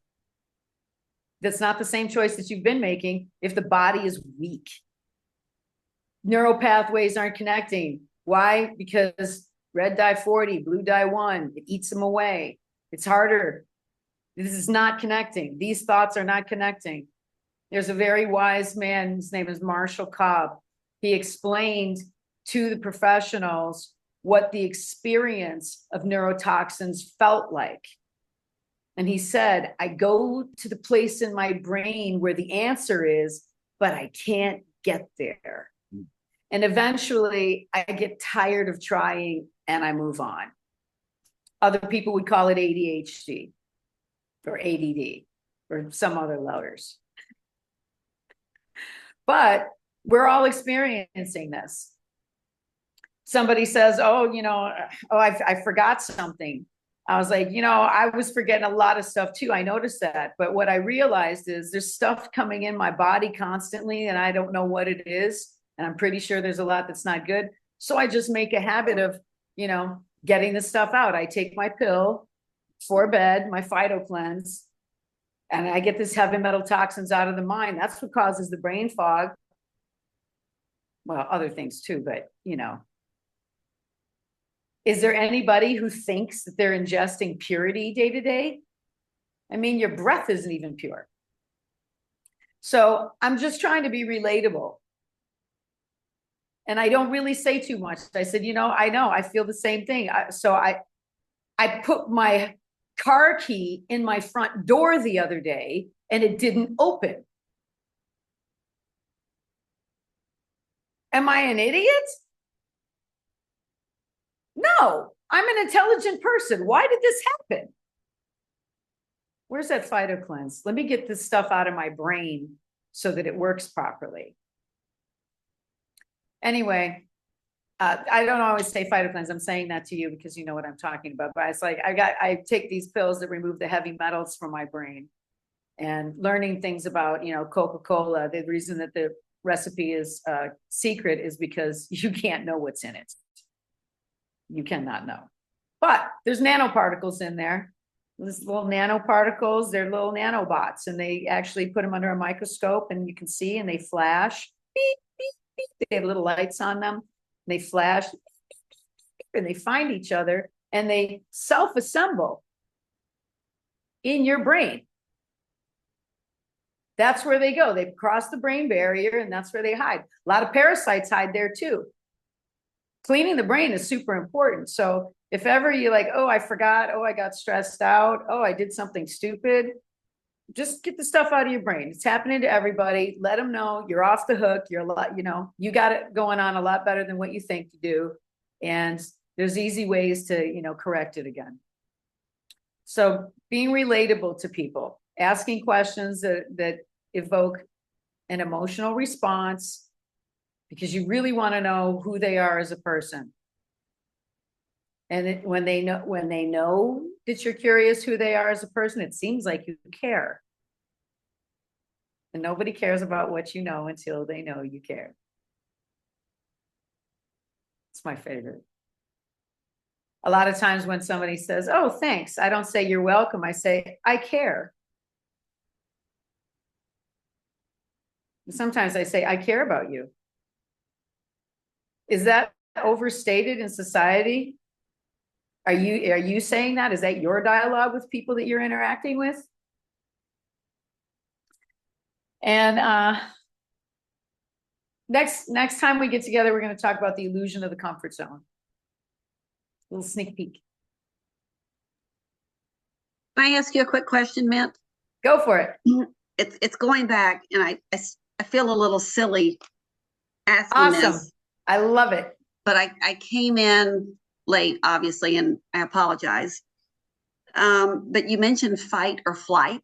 that's not the same choice that you've been making if the body is weak. Neural pathways aren't connecting. Why? Because red dye 40, blue dye 1, it eats them away. It's harder. This is not connecting. These thoughts are not connecting. There's a very wise man, his name is Marshall Cobb. He explained to the professionals what the experience of neurotoxins felt like. And he said, I go to the place in my brain where the answer is, but I can't get there. And eventually I get tired of trying and I move on. Other people would call it ADHD or ADD or some other letters. But we're all experiencing this. Somebody says, I forgot something. I was like, I was forgetting a lot of stuff too. I noticed that. But what I realized is there's stuff coming in my body constantly, and I don't know what it is. And I'm pretty sure there's a lot that's not good. So I just make a habit of, getting the stuff out. I take my pill for bed, my Phyto cleanse, and I get this heavy metal toxins out of the mind. That's what causes the brain fog. Well, other things too, but is there anybody who thinks that they're ingesting purity day to day? I mean, your breath isn't even pure. So I'm just trying to be relatable. And I don't really say too much. I said, I know, I feel the same thing. So I put my car key in my front door the other day and it didn't open. Am I an idiot? No, I'm an intelligent person. Why did this happen? Where's that Phyto cleanse? Let me get this stuff out of my brain so that it works properly. Anyway, I don't always say Phyto cleanse. I'm saying that to you because you know what I'm talking about. But it's like I take these pills that remove the heavy metals from my brain, and learning things about Coca-Cola. The reason that the recipe is secret is because you can't know what's in it. You cannot know. But there's nanoparticles in there. These little nanoparticles, they're little nanobots, and they actually put them under a microscope and you can see, and they flash. Beep, beep, beep. They have little lights on them. They flash and they find each other and they self-assemble in your brain. That's where they go. They cross the brain barrier and that's where they hide. A lot of parasites hide there too. Cleaning the brain is super important. So if ever you're like, oh, I forgot, oh, I got stressed out, oh, I did something stupid, just get the stuff out of your brain. It's happening to everybody. Let them know you're off the hook. You're a lot, you got it going on a lot better than what you think you do. And there's easy ways to, correct it again. So being relatable to people, asking questions that evoke an emotional response, because you really want to know who they are as a person. And when they know that you're curious who they are as a person, it seems like you care. And nobody cares about what you know until they know you care. It's my favorite. A lot of times when somebody says, oh, thanks, I don't say you're welcome. I say, I care. And sometimes I say, I care about you. Is that overstated in society? Are you saying that? Is that your dialogue with people that you're interacting with? And next time we get together, we're going to talk about the illusion of the comfort zone. A little sneak peek. Can I ask you a quick question, Mint? Go for it. It's going back, and I feel a little silly asking Awesome. this. I love it. But I came in late, obviously, and I apologize. But you mentioned fight or flight.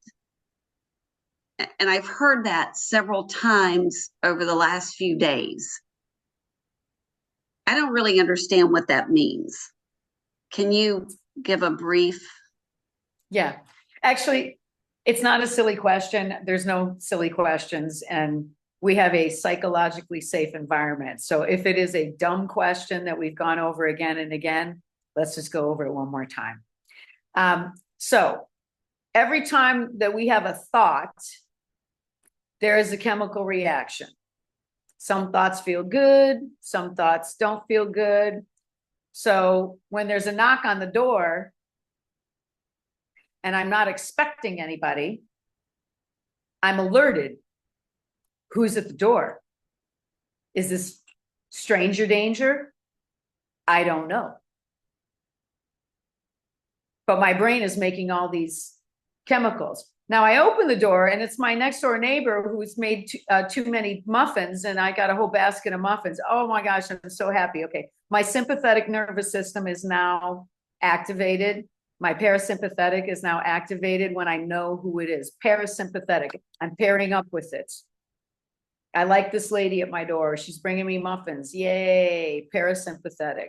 And I've heard that several times over the last few days. I don't really understand what that means. Can you give a brief? Yeah, actually, it's not a silly question. There's no silly questions. And we have a psychologically safe environment. So if it is a dumb question that we've gone over again and again, let's just go over it one more time. So every time that we have a thought, there is a chemical reaction. Some thoughts feel good, some thoughts don't feel good. So when there's a knock on the door and I'm not expecting anybody, I'm alerted. Who's at the door? Is this stranger danger? I don't know. But my brain is making all these chemicals. Now I open the door and it's my next door neighbor who's made too many muffins, and I got a whole basket of muffins. Oh my gosh, I'm so happy. Okay, my sympathetic nervous system is now activated. My parasympathetic is now activated when I know who it is. Parasympathetic, I'm pairing up with it. I like this lady at my door. She's bringing me muffins. Yay, parasympathetic.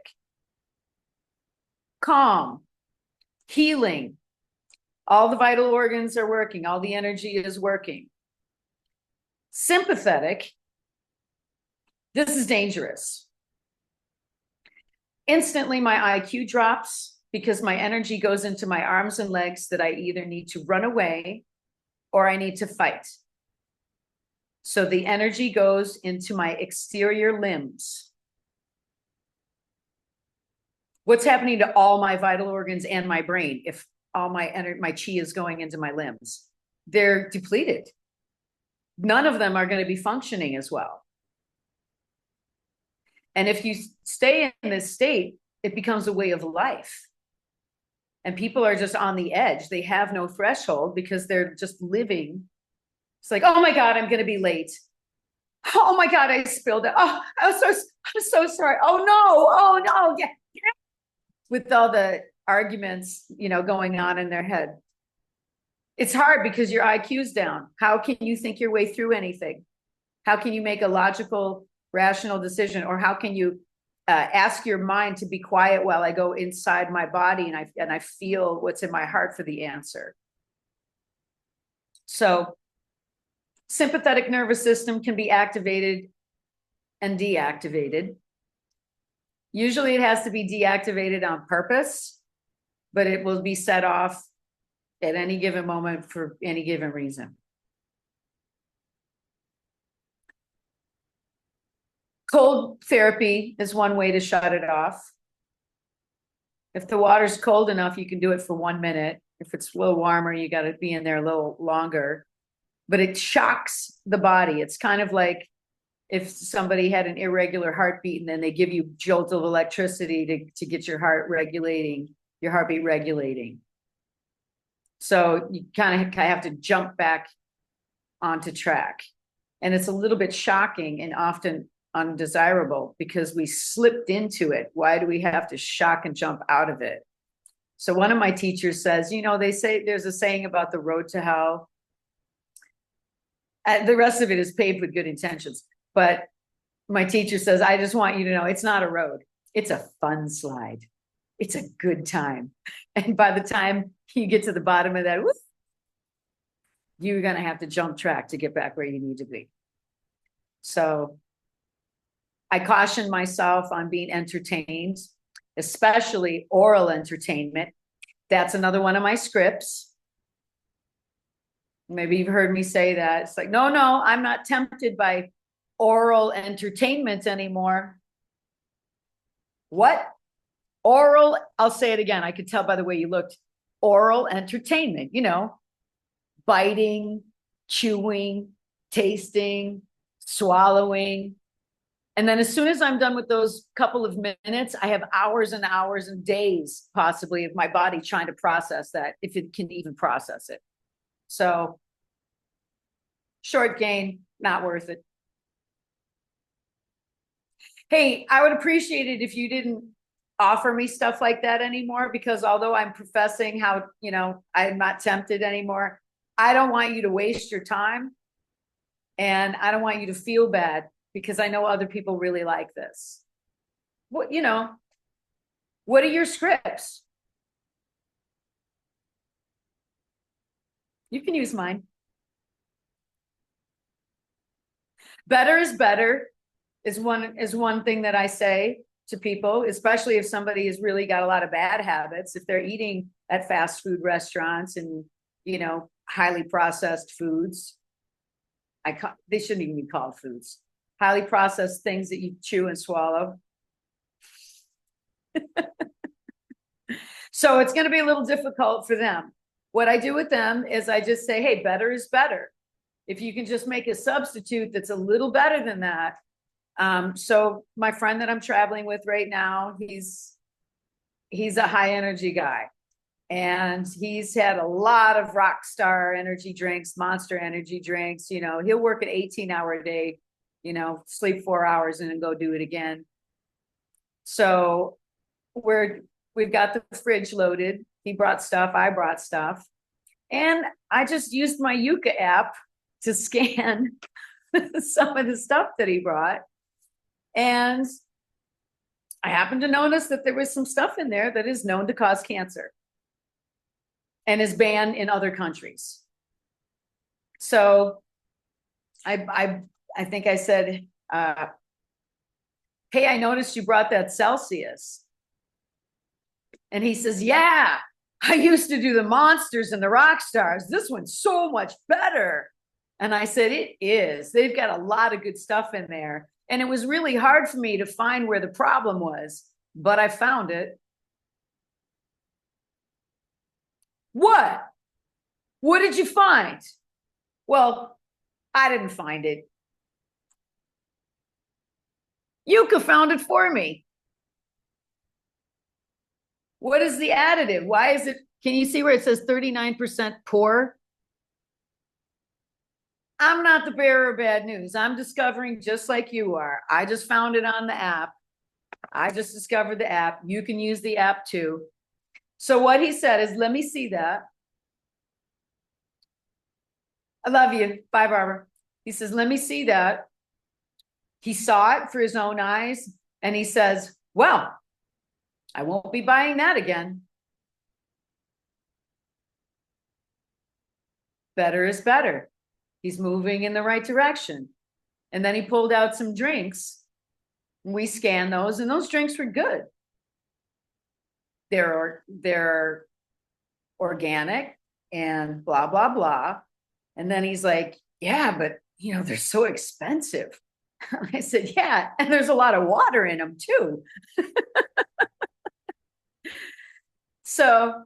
Calm. Healing. All the vital organs are working. All the energy is working. Sympathetic. This is dangerous. Instantly, my IQ drops because my energy goes into my arms and legs that I either need to run away or I need to fight. So the energy goes into my exterior limbs. What's happening to all my vital organs and my brain if all my chi is going into my limbs? They're depleted. None of them are going to be functioning as well. And if you stay in this state, it becomes a way of life. And people are just on the edge. They have no threshold because they're just living. It's like, oh my God, I'm going to be late. Oh my God, I spilled it. Oh, I'm so sorry. Oh no, yeah. With all the arguments, going on in their head. It's hard because your IQ's down. How can you think your way through anything? How can you make a logical, rational decision? Or how can you ask your mind to be quiet while I go inside my body and I feel what's in my heart for the answer? So sympathetic nervous system can be activated and deactivated. Usually it has to be deactivated on purpose, but it will be set off at any given moment for any given reason. Cold therapy is one way to shut it off. If the water's cold enough, you can do it for 1 minute. If it's a little warmer, you got to be in there a little longer. But it shocks the body. It's kind of like if somebody had an irregular heartbeat and then they give you jolt of electricity to get your heart regulating, your heartbeat regulating. So you kind of have to jump back onto track. And it's a little bit shocking and often undesirable because we slipped into it. Why do we have to shock and jump out of it? So one of my teachers says, they say there's a saying about the road to hell. The rest of it is paved with good intentions. But my teacher says, I just want you to know it's not a road. It's a fun slide. It's a good time. And by the time you get to the bottom of that, whoop, you're going to have to jump track to get back where you need to be. So I caution myself on being entertained, especially oral entertainment. That's another one of my scripts. Maybe you've heard me say that. It's like, no, I'm not tempted by oral entertainment anymore. What? Oral, I'll say it again. I could tell by the way you looked. Oral entertainment, biting, chewing, tasting, swallowing. And then as soon as I'm done with those couple of minutes, I have hours and hours and days possibly of my body trying to process that, if it can even process it. So short gain, not worth it. Hey, I would appreciate it if you didn't offer me stuff like that anymore, because although I'm professing how, I'm not tempted anymore, I don't want you to waste your time. And I don't want you to feel bad because I know other people really like this. What are your scripts? You can use mine. Better is better is one thing that I say to people, especially if somebody has really got a lot of bad habits. If they're eating at fast food restaurants and, highly processed foods, they shouldn't even be called foods. Highly processed things that you chew and swallow. So it's going to be a little difficult for them. What I do with them is I just say, hey, better is better. If you can just make a substitute that's a little better than that. So my friend that I'm traveling with right now, he's a high energy guy. And he's had a lot of rock star energy drinks, monster energy drinks. He'll work an 18-hour day, sleep 4 hours and then go do it again. So we've got the fridge loaded. He brought stuff, I brought stuff. And I just used my Yuka app to scan some of the stuff that he brought. And I happened to notice that there was some stuff in there that is known to cause cancer. and is banned in other countries. So I think I said, hey, I noticed you brought that Celsius. And he says, yeah, I used to do the Monsters and the Rock Stars. This one's so much better. And I said, it is. They've got a lot of good stuff in there. And it was really hard for me to find where the problem was, but I found it. What? What did you find? Well, I didn't find it. Yuka found it for me. What is the additive? Why is it? Can you see where it says 39% poor? I'm not the bearer of bad news. I'm discovering just like you are. I just found it on the app. I just discovered the app. You can use the app too. So what he said is, let me see that. I love you. Bye, Barbara. He says, let me see that. He saw it for his own eyes. And he says, well, I won't be buying that again. Better is better. He's moving in the right direction. And then he pulled out some drinks. We scanned those, and those drinks were good. They're organic and blah, blah, blah. And then he's like, yeah, but they're so expensive. I said, yeah, and there's a lot of water in them too. So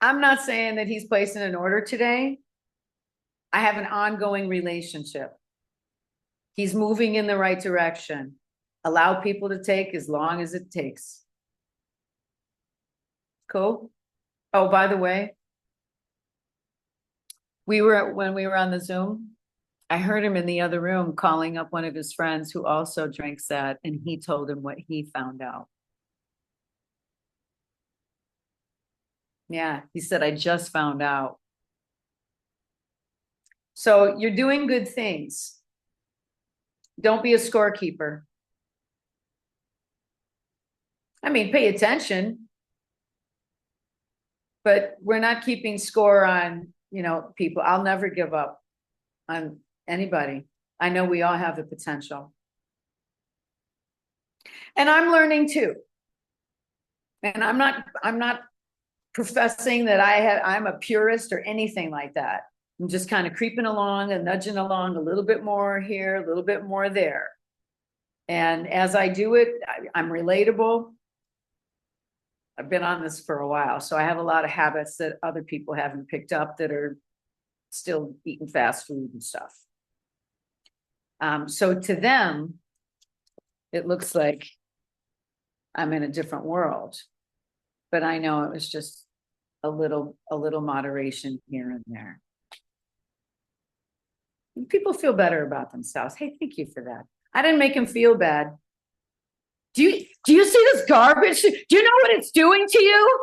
I'm not saying that he's placing an order today. I have an ongoing relationship. He's moving in the right direction. Allow people to take as long as it takes. Cool. Oh, by the way, when we were on the Zoom, I heard him in the other room calling up one of his friends who also drinks that, and he told him what he found out. Yeah, he said, I just found out. So you're doing good things. Don't be a scorekeeper. I mean, pay attention, but we're not keeping score on, people. I'll never give up on anybody. I know we all have the potential. And I'm learning too. And I'm not professing that I'm a purist or anything like that. I'm just kind of creeping along and nudging along a little bit more here, a little bit more there. And as I do it, I'm relatable. I've been on this for a while, so I have a lot of habits that other people haven't picked up that are still eating fast food and stuff. So to them, it looks like I'm in a different world, but I know it was just a little moderation here and there. And people feel better about themselves. Hey, thank you for that. I didn't make him feel bad. Do you see this garbage? Do you know what it's doing to you?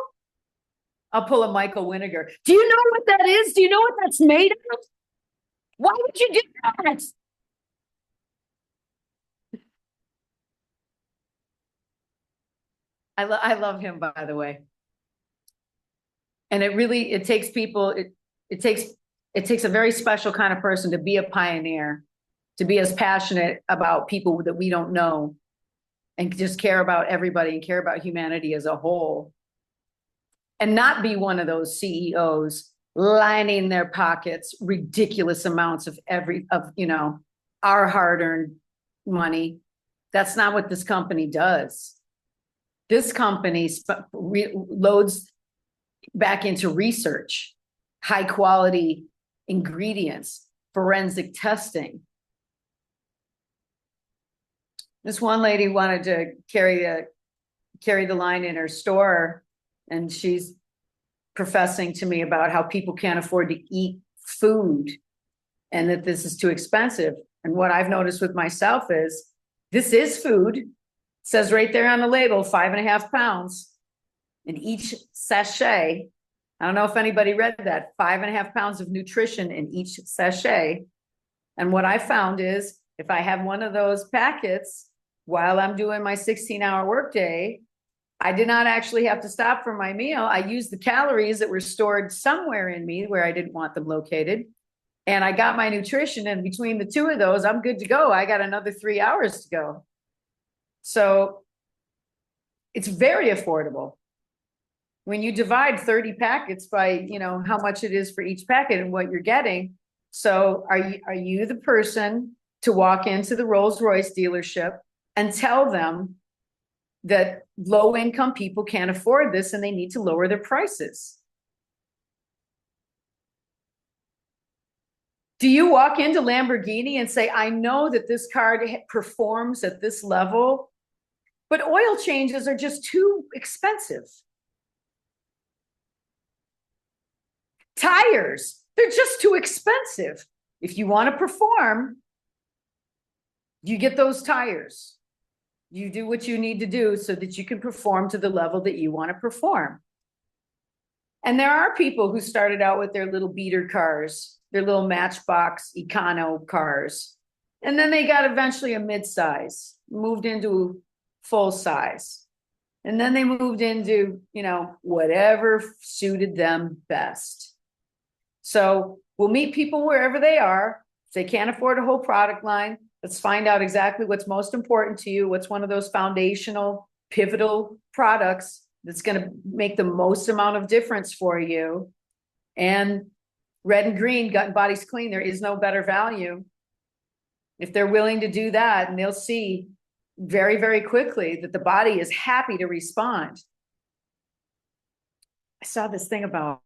I'll pull a Michael Winiger. Do you know what that is? Do you know what that's made of? Why would you do that? I love him, by the way. And it takes people, it takes a very special kind of person to be a pioneer, to be as passionate about people that we don't know, and just care about everybody and care about humanity as a whole, and not be one of those CEOs lining their pockets ridiculous amounts of our hard-earned money. That's not what this company does. This company loads back into research, high quality ingredients, forensic testing. This one lady wanted to carry the line in her store, and she's professing to me about how people can't afford to eat food and that this is too expensive. And what I've noticed with myself is this is food. It says right there on the label, 5.5 pounds. In each sachet, I don't know if anybody read that, 5.5 pounds of nutrition in each sachet. And what I found is if I have one of those packets while I'm doing my 16-hour workday, I did not actually have to stop for my meal. I used the calories that were stored somewhere in me where I didn't want them located. And I got my nutrition, and between the two of those, I'm good to go. I got another 3 hours to go. So it's very affordable. When you divide 30 packets by, how much it is for each packet and what you're getting. So are you the person to walk into the Rolls-Royce dealership and tell them that low income people can't afford this and they need to lower their prices? Do you walk into Lamborghini and say, I know that this car performs at this level, but oil changes are just too expensive? Tires, they're just too expensive. If you want to perform, you get those tires. You do what you need to do so that you can perform to the level that you want to perform. And there are people who started out with their little beater cars, their little Matchbox Econo cars. And then they got eventually a mid-size, moved into full size. And then they moved into, whatever suited them best. So we'll meet people wherever they are. If they can't afford a whole product line, let's find out exactly what's most important to you. What's one of those foundational, pivotal products that's going to make the most amount of difference for you? And red and green, gut and body's clean. There is no better value. If they're willing to do that, and they'll see very, very quickly that the body is happy to respond. I saw this thing about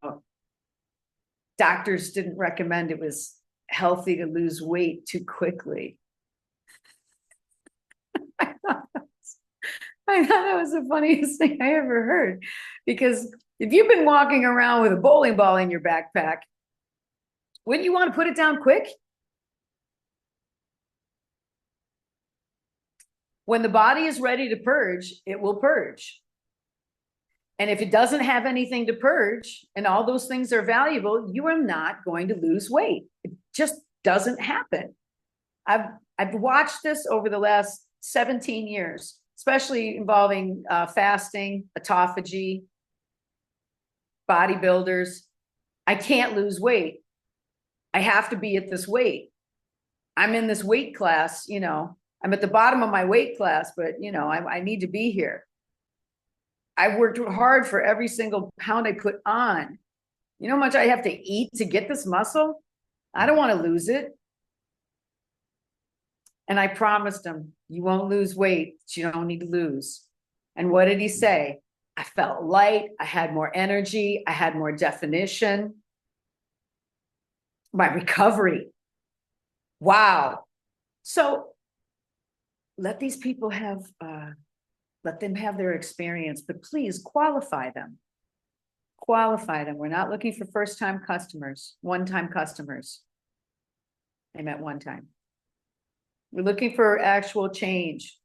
doctors didn't recommend it was healthy to lose weight too quickly. I thought that was the funniest thing I ever heard, because if you've been walking around with a bowling ball in your backpack, wouldn't you want to put it down quick? When the body is ready to purge, it will purge. And if it doesn't have anything to purge and all those things are valuable, you are not going to lose weight. It just doesn't happen. I've watched this over the last 17 years, especially involving fasting, autophagy, bodybuilders. I can't lose weight. I have to be at this weight. I'm in this weight class, I'm at the bottom of my weight class, but I need to be here. I've worked hard for every single pound I put on. You know how much I have to eat to get this muscle? I don't want to lose it. And I promised him, you won't lose weight that you don't need to lose. And what did he say? I felt light. I had more energy. I had more definition. My recovery. Wow. So let these people have, let them have their experience, but please qualify them. Qualify them. We're not looking for first-time customers, one-time customers. I meant one time. We're looking for actual change.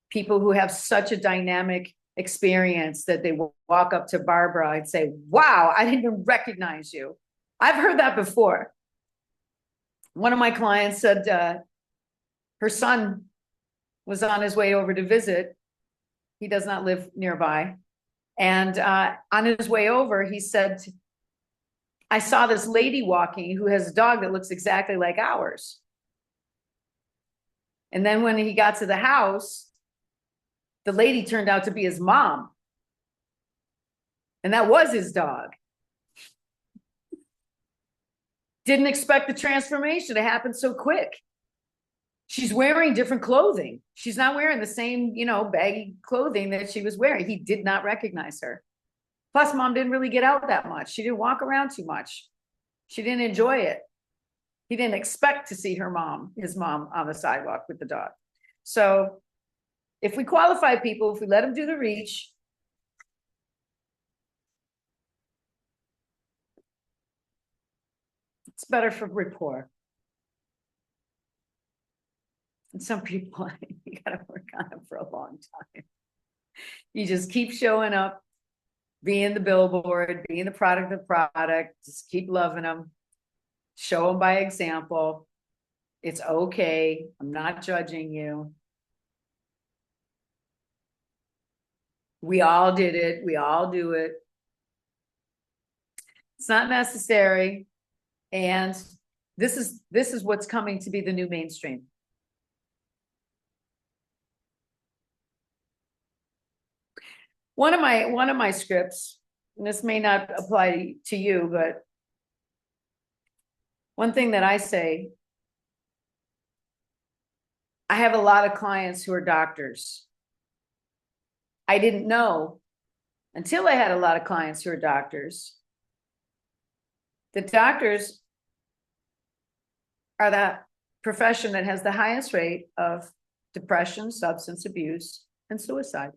People who have such a dynamic experience that they walk up to Barbara and say, wow, I didn't even recognize you. I've heard that before. One of my clients said her son was on his way over to visit. He does not live nearby. And on his way over, he said, I saw this lady walking who has a dog that looks exactly like ours. And then when he got to the house, the lady turned out to be his mom. And that was his dog. Didn't expect the transformation to happen so quick. She's wearing different clothing. She's not wearing the same, baggy clothing that she was wearing. He did not recognize her. Plus, mom didn't really get out that much. She didn't walk around too much. She didn't enjoy it. He didn't expect to see his mom on the sidewalk with the dog. So if we qualify people, if we let them do the reach, it's better for rapport. And some people, you got to work on them for a long time. You just keep showing up, being the billboard, being the product of the product, just keep loving them. Show them by example. It's okay. I'm not judging you. We all did it. We all do it. It's not necessary. And this is what's coming to be the new mainstream. One of my scripts, and this may not apply to you, but one thing that I say, I have a lot of clients who are doctors. I didn't know until I had a lot of clients who are doctors. The doctors are that profession that has the highest rate of depression, substance abuse, and suicide.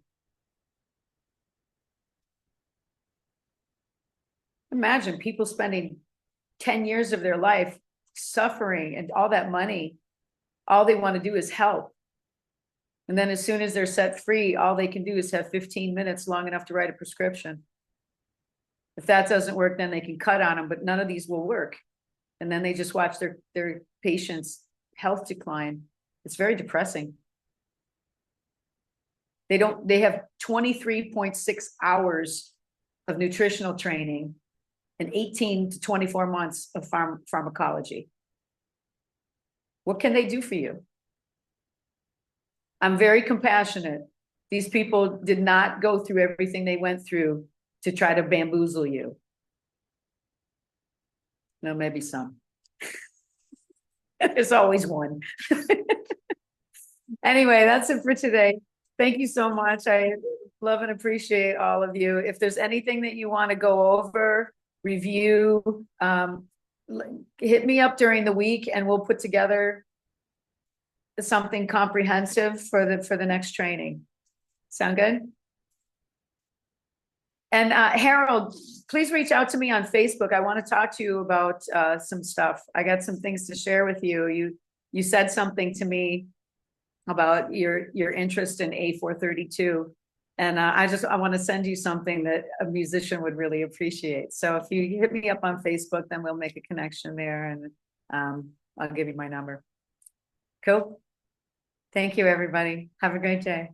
Imagine people spending 10 years of their life suffering and all that money. All they want to do is help. And then as soon as they're set free, all they can do is have 15 minutes long enough to write a prescription. If that doesn't work, then they can cut on them, but none of these will work. And then they just watch their patients' health decline. It's very depressing. They have 23.6 hours of nutritional training and 18 to 24 months of pharmacology. What can they do for you? I'm very compassionate. These people did not go through everything they went through to try to bamboozle you. No, maybe some. There's always one. Anyway, that's it for today. Thank you so much. I love and appreciate all of you. If there's anything that you want to go over, review, hit me up during the week and we'll put together something comprehensive for the next training. Sound good? And Harold, please reach out to me on Facebook. I want to talk to you about some stuff. I got some things to share with you. You said something to me about your interest in A432. And I want to send you something that a musician would really appreciate. So if you hit me up on Facebook, then we'll make a connection there and I'll give you my number. Cool. Thank you, everybody. Have a great day.